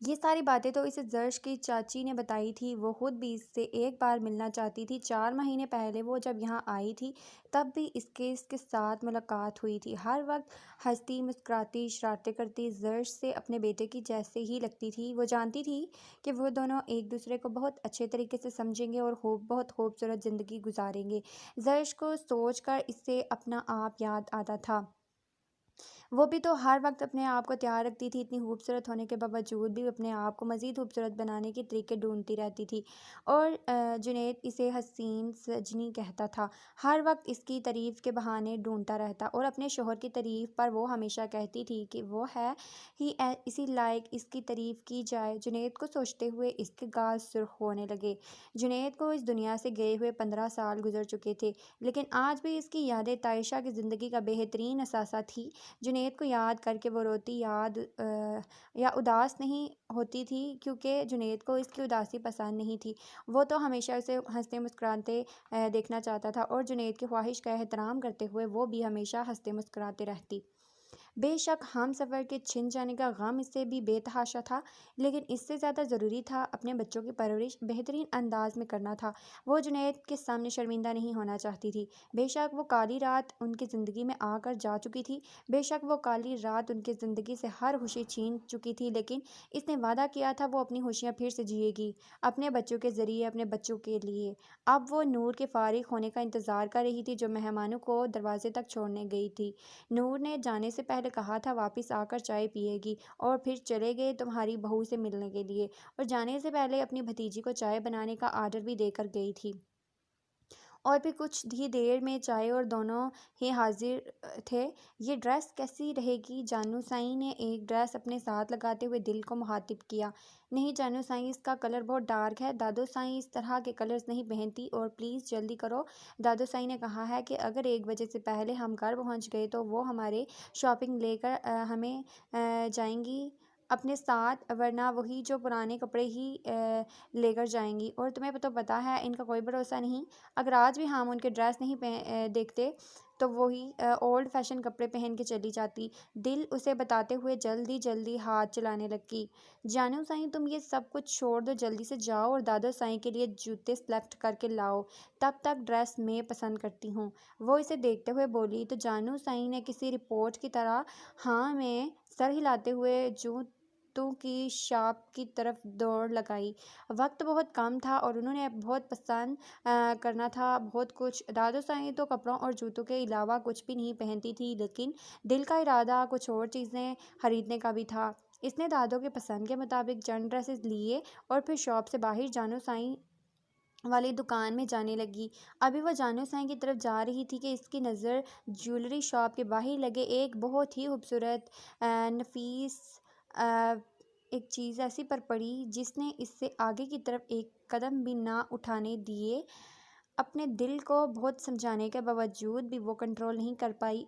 ये सारी बातें तो इसे ज़र्श की चाची ने बताई थी। वो खुद भी इससे एक बार मिलना चाहती थी। 4 महीने पहले वो जब यहाँ आई थी तब भी इसके साथ मुलाकात हुई थी। हर वक्त हंसती, मुस्कुराती, शरारतें करती, ज़र्श से अपने बेटे की जैसे ही लगती थी। वो जानती थी कि वो दोनों एक दूसरे को बहुत अच्छे तरीके से समझेंगे और बहुत खूबसूरत ज़िंदगी गुजारेंगे। ज़र्श को सोच कर इससे अपना आप याद आता था। वो भी तो हर वक्त अपने आप को तैयार रखती थी। इतनी खूबसूरत होने के बावजूद भी अपने आप को मज़ीद खूबसूरत बनाने के तरीके ढूंढती रहती थी। और जुनैद इसे हसीन सजनी कहता था। हर वक्त इसकी तारीफ़ के बहाने ढूंढता रहता और अपने शोहर की तारीफ़ पर वो हमेशा कहती थी कि वो है ही इसी लायक इसकी तारीफ़ की जाए। जुनैद को सोचते हुए इसके गाल सुर्ख होने लगे। जुनैद को इस दुनिया से गए हुए 15 साल गुजर चुके थे, लेकिन आज भी इसकी यादें तायशा की ज़िंदगी का बेहतरीन असासा थी। जुनैद को याद करके वो रोती या उदास नहीं होती थी, क्योंकि जुनैद को इसकी उदासी पसंद नहीं थी। वो तो हमेशा उसे हंसते मुस्कुराते देखना चाहता था और जुनैद की ख्वाहिश का एहतराम करते हुए वो भी हमेशा हंसते मुस्कुराते रहती। बेशक हम सफ़र के छिन जाने का गम इससे भी बेतहाशा था, लेकिन इससे ज़्यादा ज़रूरी था अपने बच्चों की परवरिश बेहतरीन अंदाज में करना था। वो जुनैद के सामने शर्मिंदा नहीं होना चाहती थी। बेशक वो काली रात उनकी ज़िंदगी में आकर जा चुकी थी, बेशक वो काली रात उनकी ज़िंदगी से हर खुशी छीन चुकी थी, लेकिन इसने वादा किया था वो अपनी खुशियाँ फिर से जिएगी, अपने बच्चों के ज़रिए, अपने बच्चों के लिए। अब वो नूर के फारिग होने का इंतज़ार कर रही थी, जो मेहमानों को दरवाजे तक छोड़ने गई थी। नूर ने जाने से पहले कहा था वापस आकर चाय पिएगी, और फिर चले गए तुम्हारी बहू से मिलने के लिए, और जाने से पहले अपनी भतीजी को चाय बनाने का आर्डर भी देकर गई थी। और भी कुछ ही देर में चाय और दोनों ही हाजिर थे। ये ड्रेस कैसी रहेगी? जानू साईं ने एक ड्रेस अपने साथ लगाते हुए दिल को मुखातिब किया। नहीं जानू साईं, इसका कलर बहुत डार्क है। दादू साईं इस तरह के कलर्स नहीं पहनती और प्लीज़ जल्दी करो। दादू साईं ने कहा है कि अगर 1 बजे से पहले हम घर पहुंच गए तो वो हमारे शॉपिंग लेकर हमें जाएंगी अपने साथ, वरना वही जो पुराने कपड़े ही लेकर जाएंगी। और तुम्हें तो पता है इनका कोई भरोसा नहीं। अगर आज भी हम उनके ड्रेस नहीं देखते तो वही ओल्ड फैशन कपड़े पहन के चली जाती। दिल उसे बताते हुए जल्दी जल्दी हाथ चलाने लगी। जानू साईं, तुम ये सब कुछ छोड़ दो, जल्दी से जाओ और दादू साईं के लिए जूते सेलेक्ट करके लाओ, तब तक ड्रेस मैं पसंद करती हूँ। वो इसे देखते हुए बोली। तो जानू साईं ने किसी रिपोर्ट की तरह हाँ में सर हिलाते हुए जूतों की शॉप की तरफ दौड़ लगाई। वक्त बहुत कम था और उन्होंने बहुत पसंद करना था बहुत कुछ। दादू साईं तो कपड़ों और जूतों के अलावा कुछ भी नहीं पहनती थी, लेकिन दिल का इरादा कुछ और चीज़ें खरीदने का भी था। इसने दादू के पसंद के मुताबिक चंद ड्रेसेस लिए और फिर शॉप से बाहर जानू साईं वाली दुकान में जाने लगी। अभी वह जानू साईं की तरफ जा रही थी कि इसकी नज़र ज्वेलरी शॉप के बाहर लगे एक बहुत ही खूबसूरत नफीस अ, एक चीज़ ऐसी पर पड़ी जिसने इससे आगे की तरफ एक कदम भी ना उठाने दिए। अपने दिल को बहुत समझाने के बावजूद भी वो कंट्रोल नहीं कर पाई।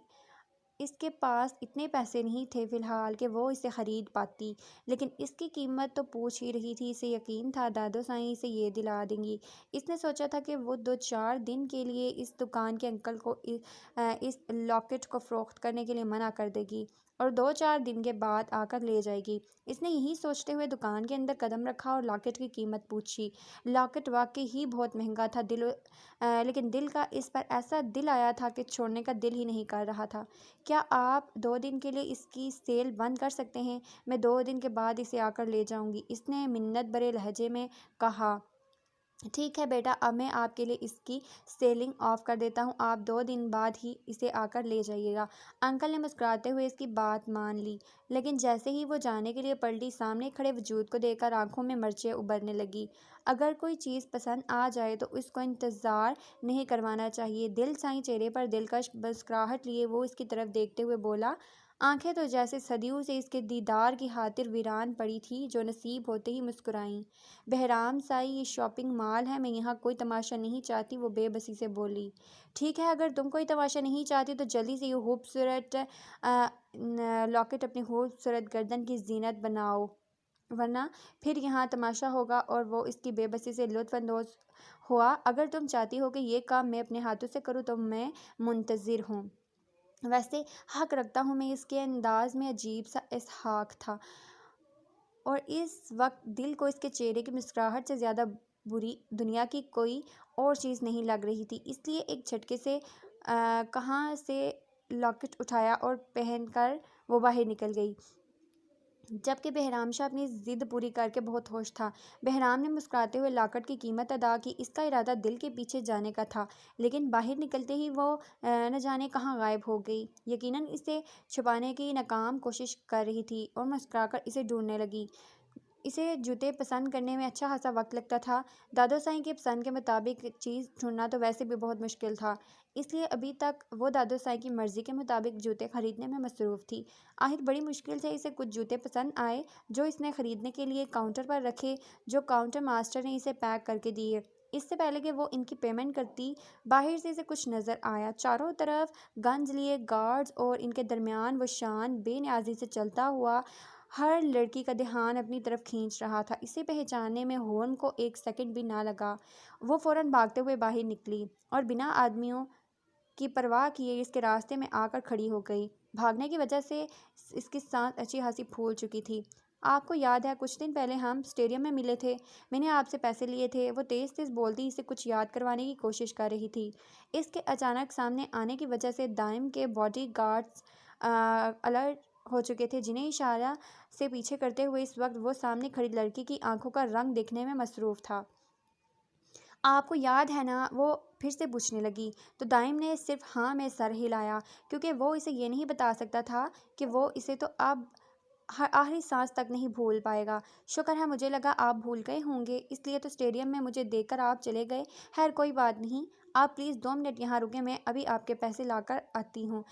इसके पास इतने पैसे नहीं थे फ़िलहाल कि वो इसे ख़रीद पाती, लेकिन इसकी कीमत तो पूछ ही रही थी। इसे यकीन था दादू साईं इसे ये दिला देंगी। इसने सोचा था कि वो 2-4 दिन के लिए इस दुकान के अंकल को इस लॉकेट को फ़रोख्त करने के लिए मना कर देगी और 2-4 दिन के बाद आकर ले जाएगी। इसने यही सोचते हुए दुकान के अंदर कदम रखा और लॉकेट की कीमत पूछी। लॉकेट वाकई ही बहुत महंगा था, लेकिन दिल का इस पर ऐसा दिल आया था कि छोड़ने का दिल ही नहीं कर रहा था। क्या आप 2 दिन के लिए इसकी सेल बंद कर सकते हैं? मैं 2 दिन के बाद इसे आकर ले जाऊंगी, इसने मिन्नत भरे लहजे में कहा। ठीक है बेटा, अब मैं आपके लिए इसकी सेलिंग ऑफ कर देता हूँ, आप 2 दिन बाद ही इसे आकर ले जाइएगा। अंकल ने मुस्कुराते हुए इसकी बात मान ली, लेकिन जैसे ही वो जाने के लिए पलटी, सामने खड़े वजूद को देखकर आंखों में मिर्चें उभरने लगी। अगर कोई चीज़ पसंद आ जाए तो उसको इंतज़ार नहीं करवाना चाहिए। दिल साईं चेहरे पर दिलकश मुस्कुराहट लिए वो इसकी तरफ देखते हुए बोला। आंखें तो जैसे सदियों से इसके दीदार की खातिर वीरान पड़ी थी, जो नसीब होते ही मुस्कुराईं। बहराम साई, ये शॉपिंग मॉल है, मैं यहाँ कोई तमाशा नहीं चाहती, वो बेबसी से बोली। ठीक है, अगर तुम कोई तमाशा नहीं चाहती तो जल्दी से ये खूबसूरत लॉकेट अपनी खूबसूरत गर्दन की जीनत बनाओ, वरना फिर यहाँ तमाशा होगा। और वो इसकी बेबसी से लुत्फ़अंदोज़ हुआ। अगर तुम चाहती हो कि ये काम मैं अपने हाथों से करूँ तो मैं मुंतज़िर हूँ। वैसे हक रखता हूँ मैं। इसके अंदाज में अजीब सा इसहाक था और इस वक्त दिल को इसके चेहरे की मुस्कुराहट से ज़्यादा बुरी दुनिया की कोई और चीज़ नहीं लग रही थी। इसलिए एक झटके से कहाँ से लॉकेट उठाया और पहनकर वो बाहर निकल गई, जबकि बहराम शाह अपनी ज़िद पूरी करके बहुत खुश था। बहराम ने मुस्कुराते हुए लॉकेट की कीमत अदा की। इसका इरादा दिल के पीछे जाने का था, लेकिन बाहर निकलते ही वो न जाने कहाँ गायब हो गई। यकीनन इसे छुपाने की नाकाम कोशिश कर रही थी और मुस्कुराकर इसे ढूंढने लगी। इसे जूते पसंद करने में अच्छा खासा वक्त लगता था। दादू साईं की पसंद के मुताबिक चीज़ ढूंढना तो वैसे भी बहुत मुश्किल था, इसलिए अभी तक वो दादू साईं की मर्ज़ी के मुताबिक जूते खरीदने में मसरूफ़ थी। आखिर बड़ी मुश्किल से इसे कुछ जूते पसंद आए, जो इसने खरीदने के लिए काउंटर पर रखे, जो काउंटर मास्टर ने इसे पैक करके दिए। इससे पहले कि वो इनकी पेमेंट करती, बाहर से इसे कुछ नज़र आया। चारों तरफ गन्स लिए गार्ड्स और इनके दरमियान वो शान बेनियाजी से चलता हुआ हर लड़की का ध्यान अपनी तरफ खींच रहा था। इसे पहचानने में हॉर्न को 1 सेकंड भी ना लगा। वो फौरन भागते हुए बाहर निकली और बिना आदमियों की परवाह किए इसके रास्ते में आकर खड़ी हो गई। भागने की वजह से इसकी सांस अच्छी खासी फूल चुकी थी। आपको याद है कुछ दिन पहले हम स्टेडियम में मिले थे, मैंने आपसे पैसे लिए थे। वो तेज़ तेज़ बोलती इसे कुछ याद करवाने की कोशिश कर रही थी। इसके अचानक सामने आने की वजह से दाइम के बॉडी गार्ड्स अलर्ट हो चुके थे, जिन्हें इशारा से पीछे करते हुए इस वक्त वो सामने खड़ी लड़की की आंखों का रंग देखने में मसरूफ़ था। आपको याद है ना? वो फिर से पूछने लगी। तो दाइम ने सिर्फ हाँ में सर हिलाया, क्योंकि वो इसे ये नहीं बता सकता था कि वो इसे तो अब आखिरी सांस तक नहीं भूल पाएगा। शुक्र है, मुझे लगा आप भूल गए होंगे, इसलिए तो स्टेडियम में मुझे देखकर आप चले गए। खैर कोई बात नहीं, आप प्लीज़ 2 मिनट यहाँ रुकें, मैं अभी आपके पैसे लाकर आती हूँ।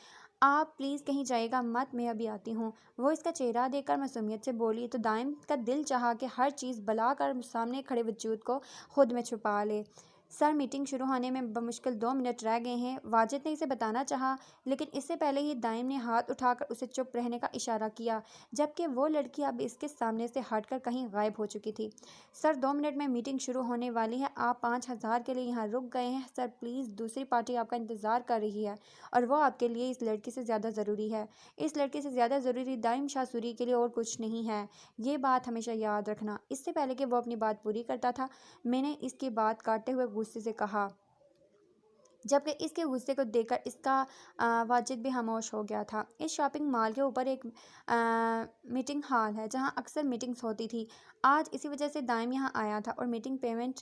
आप प्लीज़ कहीं जाइएगा मत, मैं अभी आती हूँ। वो इसका चेहरा देखकर मासूमियत से बोली तो दाइम का दिल चाहा कि हर चीज़ बला कर सामने खड़े वजूद को खुद में छुपा ले। सर, मीटिंग शुरू होने में बमुश्किल 2 मिनट रह गए हैं। वाजिद ने इसे बताना चाहा, लेकिन इससे पहले ही दाइम ने हाथ उठाकर उसे चुप रहने का इशारा किया, जबकि वो लड़की अब इसके सामने से हटकर कहीं गायब हो चुकी थी। सर, 2 मिनट में मीटिंग शुरू होने वाली है। आप 5,000 के लिए यहाँ रुक गए हैं। सर प्लीज़, दूसरी पार्टी आपका इंतज़ार कर रही है और वो आपके लिए इस लड़की से ज़्यादा ज़रूरी है। इस लड़की से ज़्यादा ज़रूरी दाइम शाह सूरी के लिए और कुछ नहीं है। ये बात हमेशा याद रखना। इससे पहले कि वो अपनी बात पूरी करता था, मैंने इसकी बात काटते हुए गुस्से से कहा, जबकि इसके गुस्से को देखकर इसका वाजिद भी खामोश हो गया था। इस शॉपिंग मॉल के ऊपर एक मीटिंग हॉल है जहां अक्सर मीटिंग्स होती थी। आज इसी वजह से दाइम यहां आया था और मीटिंग पेमेंट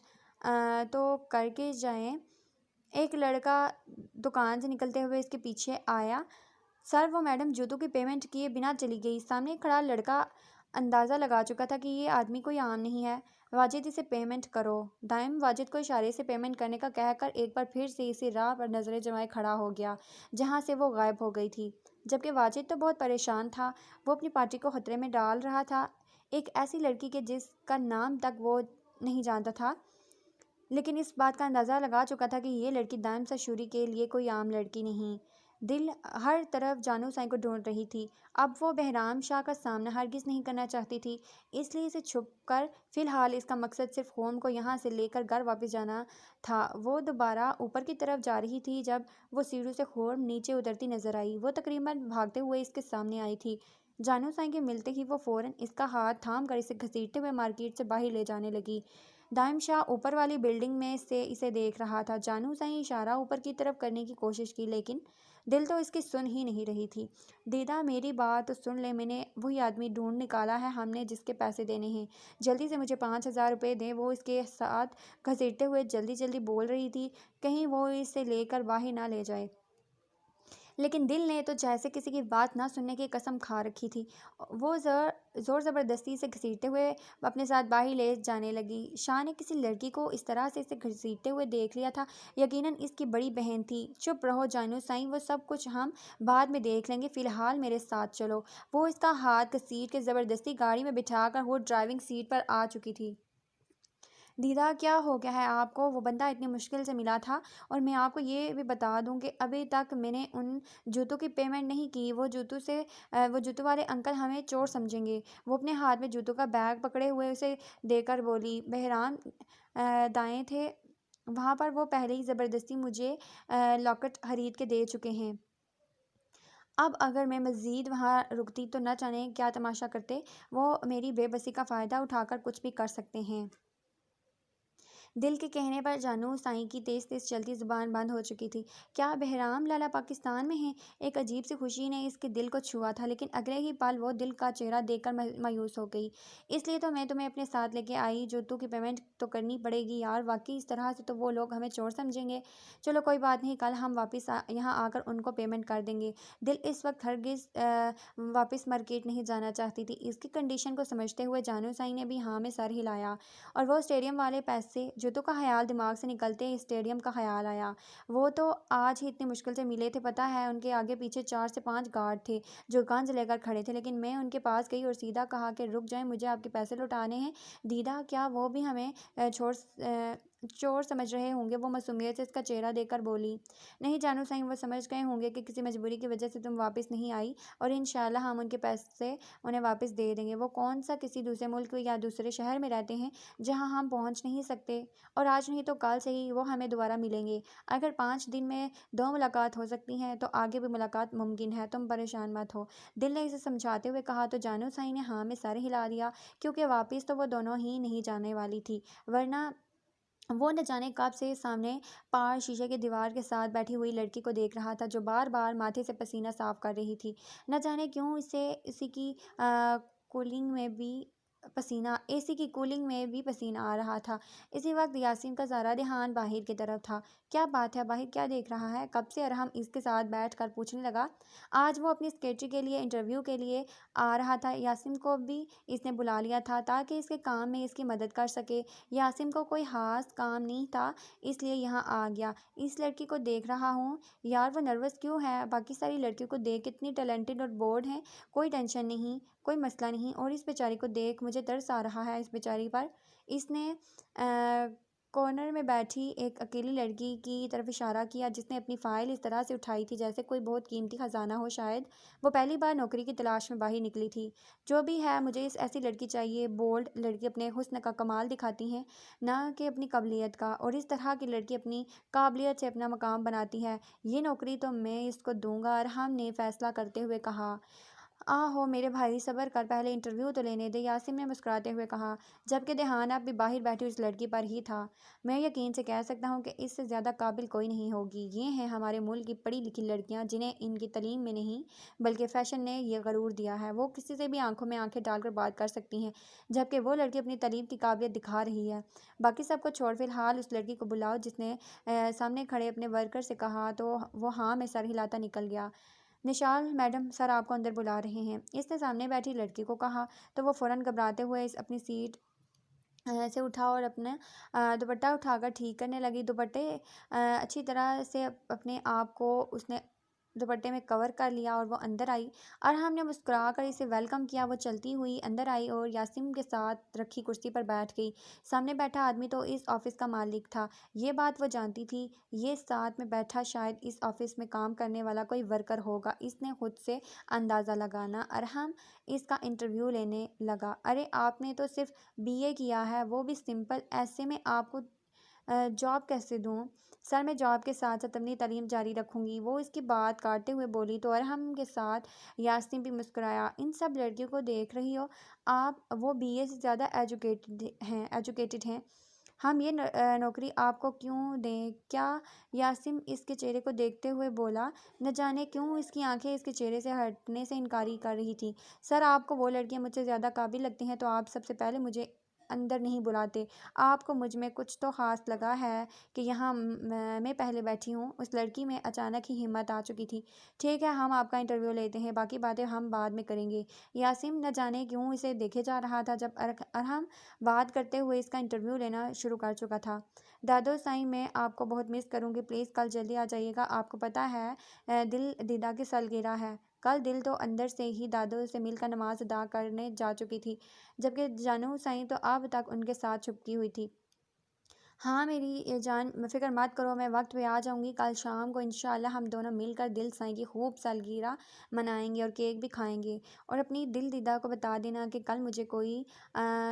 तो करके जाएं। एक लड़का दुकान से निकलते हुए इसके पीछे आया। सर, वो मैडम जूतों की पेमेंट किए बिना चली गई। सामने खड़ा लड़का अंदाज़ा लगा चुका था कि ये आदमी कोई आम नहीं है। वाजिद, इसे पेमेंट करो। दाइम वाजिद को इशारे से पेमेंट करने का कहकर एक बार फिर से इसी राह पर नज़रें जमाए खड़ा हो गया जहाँ से वो गायब हो गई थी। जबकि वाजिद तो बहुत परेशान था। वो अपनी पार्टी को खतरे में डाल रहा था, एक ऐसी लड़की के जिसका नाम तक वो नहीं जानता था, लेकिन इस बात का अंदाज़ा लगा चुका था कि ये लड़की दाइम शाहशूरी के लिए कोई आम लड़की नहीं। दिल हर तरफ जानू साईं को ढूंढ रही थी। अब वो बहराम शाह का सामना हरगिज़ नहीं करना चाहती थी, इसलिए इसे छुपकर फ़िलहाल इसका मकसद सिर्फ होम को यहाँ से लेकर घर वापस जाना था। वो दोबारा ऊपर की तरफ जा रही थी जब वो सीढ़ियों से होम नीचे उतरती नजर आई। वो तकरीबन भागते हुए इसके सामने आई थी। जानू साईं के मिलते ही वो फ़ौरन इसका हाथ थाम कर इसे घसीटते हुए मार्केट से बाहर ले जाने लगी। दाइम शाह ऊपर वाली बिल्डिंग में से इसे देख रहा था। जानू साईं इशारा ऊपर की तरफ करने की कोशिश की, लेकिन दिल तो इसकी सुन ही नहीं रही थी। दीदा, मेरी बात तो सुन ले, मैंने वही आदमी ढूंढ निकाला है हमने जिसके पैसे देने हैं। जल्दी से मुझे 5,000 रुपये दें। वो इसके साथ घसीटते हुए जल्दी जल्दी बोल रही थी, कहीं वो इसे लेकर बाहर ना ले जाए। लेकिन दिल ने तो जैसे किसी की बात ना सुनने की कसम खा रखी थी। वो ज़ोर ज़बरदस्ती से घसीटते हुए अपने साथ बाहर ले जाने लगी। शाह ने किसी लड़की को इस तरह से इसे घसीटते हुए देख लिया था। यकीनन इसकी बड़ी बहन थी। चुप रहो जानू साईं, वो सब कुछ हम बाद में देख लेंगे, फ़िलहाल मेरे साथ चलो। वो इसका हाथ घसीट के ज़बरदस्ती गाड़ी में बिठाकर वो ड्राइविंग सीट पर आ चुकी थी। दीदा, क्या हो गया है आपको? वो बंदा इतनी मुश्किल से मिला था। और मैं आपको ये भी बता दूं कि अभी तक मैंने उन जूतों की पेमेंट नहीं की। वो जूतों वाले अंकल हमें चोर समझेंगे। वो अपने हाथ में जूतों का बैग पकड़े हुए उसे देकर बोली। बहराम दाएं थे वहाँ पर। वो पहले ही ज़बरदस्ती मुझे लॉकेट खरीद के दे चुके हैं। अब अगर मैं मज़ीद वहाँ रुकती तो न जाने क्या तमाशा करते। वो मेरी बेबसी का फ़ायदा उठाकर कुछ भी कर सकते हैं। दिल के कहने पर जानू साईं की तेज़ तेज़ चलती ज़ुबान बंद हो चुकी थी। क्या बहराम लाला पाकिस्तान में हैं? एक अजीब सी खुशी ने इसके दिल को छुआ था, लेकिन अगले ही पल वो दिल का चेहरा देखकर मायूस हो गई। इसलिए तो मैं तुम्हें अपने साथ लेके आई। जूतों की पेमेंट तो करनी पड़ेगी यार, वाकई इस तरह से तो वो लोग हमें चोर समझेंगे। चलो कोई बात नहीं, कल हम वापस यहाँ आकर उनको पेमेंट कर देंगे। दिल इस वक्त हरगिज़ वापस मार्केट नहीं जाना चाहती थी। इसकी कंडीशन को समझते हुए जानू साईं ने भी हाँ में सर हिलाया और वो स्टेडियम वाले पैसे जूतों का ख्याल दिमाग से निकलते ही स्टेडियम का ख्याल आया। वो तो आज ही इतनी मुश्किल से मिले थे, पता है उनके आगे पीछे 4 से 5 गार्ड थे जो गंज लेकर खड़े थे, लेकिन मैं उनके पास गई और सीधा कहा कि रुक जाएं, मुझे आपके पैसे लौटाने हैं। दीदा, क्या वो भी हमें चोर समझ रहे होंगे? वो मासूमियत से इसका चेहरा देखकर बोली। नहीं जानू साईं, वो समझ गए होंगे कि किसी मजबूरी की वजह से तुम वापस नहीं आई और इंशाल्लाह हम उनके पैसे उन्हें वापस दे देंगे। वो कौन सा किसी दूसरे मुल्क या दूसरे शहर में रहते हैं जहां हम पहुंच नहीं सकते, और आज नहीं तो कल से ही वो हमें दोबारा मिलेंगे। अगर 5 दिन में 2 मुलाकात हो सकती हैं तो आगे भी मुलाकात मुमकिन है, तुम परेशान मत हो। दिल ने इसे समझाते हुए कहा तो जानू साईं ने हाँ में सर हिला दिया, क्योंकि वापस तो वो दोनों ही नहीं जाने वाली थी, वरना वो न जाने कब से सामने पार शीशे की दीवार के साथ बैठी हुई लड़की को देख रहा था जो बार बार माथे से पसीना साफ कर रही थी। न जाने क्यों इसे इसी की कूलिंग में भी पसीना, एसी की कूलिंग में भी पसीना आ रहा था। इसी वक्त यासीन का सारा ध्यान बाहिर की तरफ था। क्या बात है, बाहिर क्या देख रहा है? कब से अरहम इसके साथ बैठकर पूछने लगा। आज वो अपनी सेक्रेटरी के लिए इंटरव्यू के लिए आ रहा था। यासीन को भी इसने बुला लिया था ताकि इसके काम में इसकी मदद कर सके। यासीन को कोई खास काम नहीं था, इसलिए यहाँ आ गया। इस लड़की को देख रहा हूँ यार, वो नर्वस क्यों है? बाकी सारी लड़कियों को देख कितनी टैलेंटेड और बोल्ड है। कोई टेंशन नहीं, कोई मसला नहीं। और इस बेचारी को देख मुझे तरस आ रहा है, इस बेचारी पर। इसने कॉर्नर में बैठी एक अकेली लड़की की तरफ इशारा किया जिसने अपनी फ़ाइल इस तरह से उठाई थी जैसे कोई बहुत कीमती ख़जाना हो। शायद वो पहली बार नौकरी की तलाश में बाहर निकली थी। जो भी है, मुझे इस ऐसी लड़की चाहिए। बोल्ड लड़की अपने हुस्न का कमाल दिखाती हैं, ना कि अपनी काबिलियत का। और इस तरह की लड़की अपनी काबिलियत से अपना मकाम बनाती है। ये नौकरी तो मैं इसको दूंगा, अरहम ने फैसला करते हुए कहा। आहो मेरे भाई, सब्र कर, पहले इंटरव्यू तो लेने दे, यासिन ने मुस्कुराते हुए कहा, जबकि ध्यान अब भी बाहर बैठी उस लड़की पर ही था। मैं यकीन से कह सकता हूँ कि इससे ज़्यादा काबिल कोई नहीं होगी। ये हैं हमारे मुल्क की पढ़ी लिखी लड़कियाँ जिन्हें इनकी तालीम में नहीं बल्कि फ़ैशन ने यह गरूर दिया है। वो किसी से भी आंखों में आंखें डालकर बात कर सकती हैं, जबकि वो लड़की अपनी तालीम की काबिलियत दिखा रही है। बाकी सबको छोड़ फिलहाल उस लड़की को बुलाओ, जिसने सामने खड़े अपने वर्कर से कहा तो वो हाँ में सर हिलाता निकल गया। निशाल मैडम, सर आपको अंदर बुला रहे हैं, इसने सामने बैठी लड़की को कहा। तो वो फ़ौरन घबराते हुए अपनी सीट से उठा और अपना दुपट्टा उठाकर ठीक करने लगी। दुपट्टे अच्छी तरह से अपने आप को उसने दुपट्टे में कवर कर लिया और वो अंदर आई। अरहम ने मुस्कुरा कर इसे वेलकम किया। वो चलती हुई अंदर आई और यासिम के साथ रखी कुर्सी पर बैठ गई। सामने बैठा आदमी तो इस ऑफिस का मालिक था, ये बात वो जानती थी। ये साथ में बैठा शायद इस ऑफिस में काम करने वाला कोई वर्कर होगा, इसने खुद से अंदाज़ा लगाना। अरहम इसका इंटरव्यू लेने लगा। अरे आपने तो सिर्फ बीए किया है, वो भी सिंपल, ऐसे में आपको जॉब कैसे दूँ? सर मैं जॉब के साथ साथ अपनी तालीम जारी रखूँगी, वो इसकी बात काटते हुए बोली। तो अरहम के साथ यास्मीन भी मुस्कुराया। इन सब लड़कियों को देख रही हो आप, वो बीए से ज़्यादा एजुकेटेड हैं। हम ये नौकरी आपको क्यों दें? क्या? यासिम इसके चेहरे को देखते हुए बोला। न जाने क्यों इसकी आंखें इसके चेहरे से हटने से इनकारी कर रही थी। सर आपको वो लड़कियां मुझसे ज़्यादा काबिल लगती हैं तो आप सबसे पहले मुझे अंदर नहीं बुलाते। आपको मुझ में कुछ तो ख़ास लगा है कि यहाँ मैं पहले बैठी हूँ। उस लड़की में अचानक ही हिम्मत आ चुकी थी। ठीक है, हम आपका इंटरव्यू लेते हैं, बाकी बातें हम बाद में करेंगे। यासिम न जाने क्यों इसे देखे जा रहा था जब अरहम बात करते हुए इसका इंटरव्यू लेना शुरू कर चुका था। दादो साईं, मैं आपको बहुत मिस करूँगी, प्लीज़ कल जल्दी आ जाइएगा। आपको पता है दिल दीदा की सालगिरह है कल। दिल तो अंदर से ही दादो से मिलकर नमाज अदा करने जा चुकी थी, जबकि जानू साईं तो अब तक उनके साथ छुपकी हुई थी। हाँ मेरी ये जान, फ़िक्र मत करो, मैं वक्त पे आ जाऊँगी। कल शाम को इंशाल्लाह हम दोनों मिलकर दिल साईं की खूब सालगिरह मनाएंगे और केक भी खाएंगे। और अपनी दिल दीदा को बता देना कि कल मुझे कोई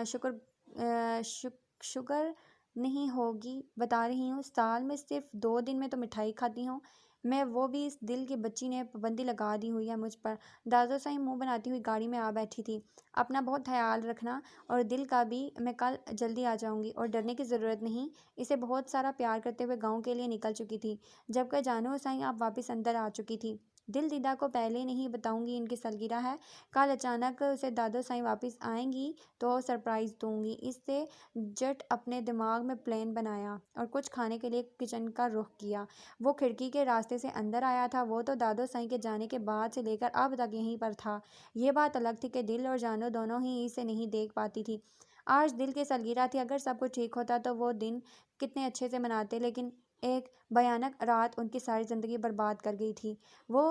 शुक्र शुगर नहीं होगी। बता रही हूँ, साल में सिर्फ 2 दिन में तो मिठाई खाती हूँ मैं, वो भी इस दिल की बच्ची ने पाबंदी लगा दी हुई है मुझ पर। दादो साईं मुंह बनाती हुई गाड़ी में आ बैठी थी। अपना बहुत ख्याल रखना और दिल का भी। मैं कल जल्दी आ जाऊंगी और डरने की ज़रूरत नहीं। इसे बहुत सारा प्यार करते हुए गांव के लिए निकल चुकी थी, जबकि जानू साईं आप वापस अंदर आ चुकी थी। दिल दीदा को पहले नहीं बताऊंगी इनकी सालगिरह है कल। अचानक उसे दादो साईं वापस आएंगी तो सरप्राइज़ दूंगी। इससे जट अपने दिमाग में प्लान बनाया और कुछ खाने के लिए किचन का रुख किया। वो खिड़की के रास्ते से अंदर आया था। वो तो दादो साईं के जाने के बाद से लेकर अब तक यहीं पर था। ये बात अलग थी कि दिल और जानू दोनों ही इसे नहीं देख पाती थी। आज दिल की सालगिरह थी। अगर सब कुछ ठीक होता तो वो दिन कितने अच्छे से मनाते, लेकिन एक भयानक रात उनकी सारी ज़िंदगी बर्बाद कर गई थी। वो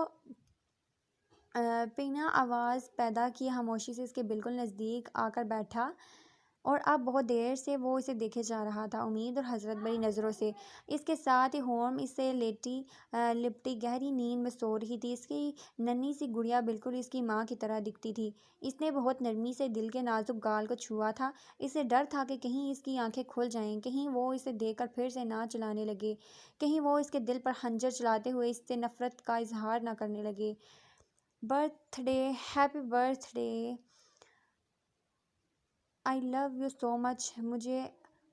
बिना आवाज़ पैदा किए खामोशी से इसके बिल्कुल नज़दीक आकर बैठा और अब बहुत देर से वो इसे देखे जा रहा था, उम्मीद और हसरत भरी नज़रों से। इसके साथ ही होम इससे लिपटी गहरी नींद में सो रही थी। इसकी नन्ही सी गुड़िया बिल्कुल इसकी माँ की तरह दिखती थी। इसने बहुत नरमी से दिल के नाजुक गाल को छुआ था। इसे डर था कि कहीं इसकी आंखें खुल जाएं, कहीं वो इसे देखकर फिर से ना चलाने लगे, कहीं वो इसके दिल पर खंजर चलाते हुए इससे नफ़रत का इजहार ना करने लगे। Birthday, happy birthday, I love you so much. मुझे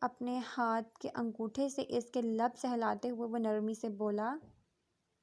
अपने हाथ के अंगूठे से इसके लब सहलाते हुए वो नरमी से बोला।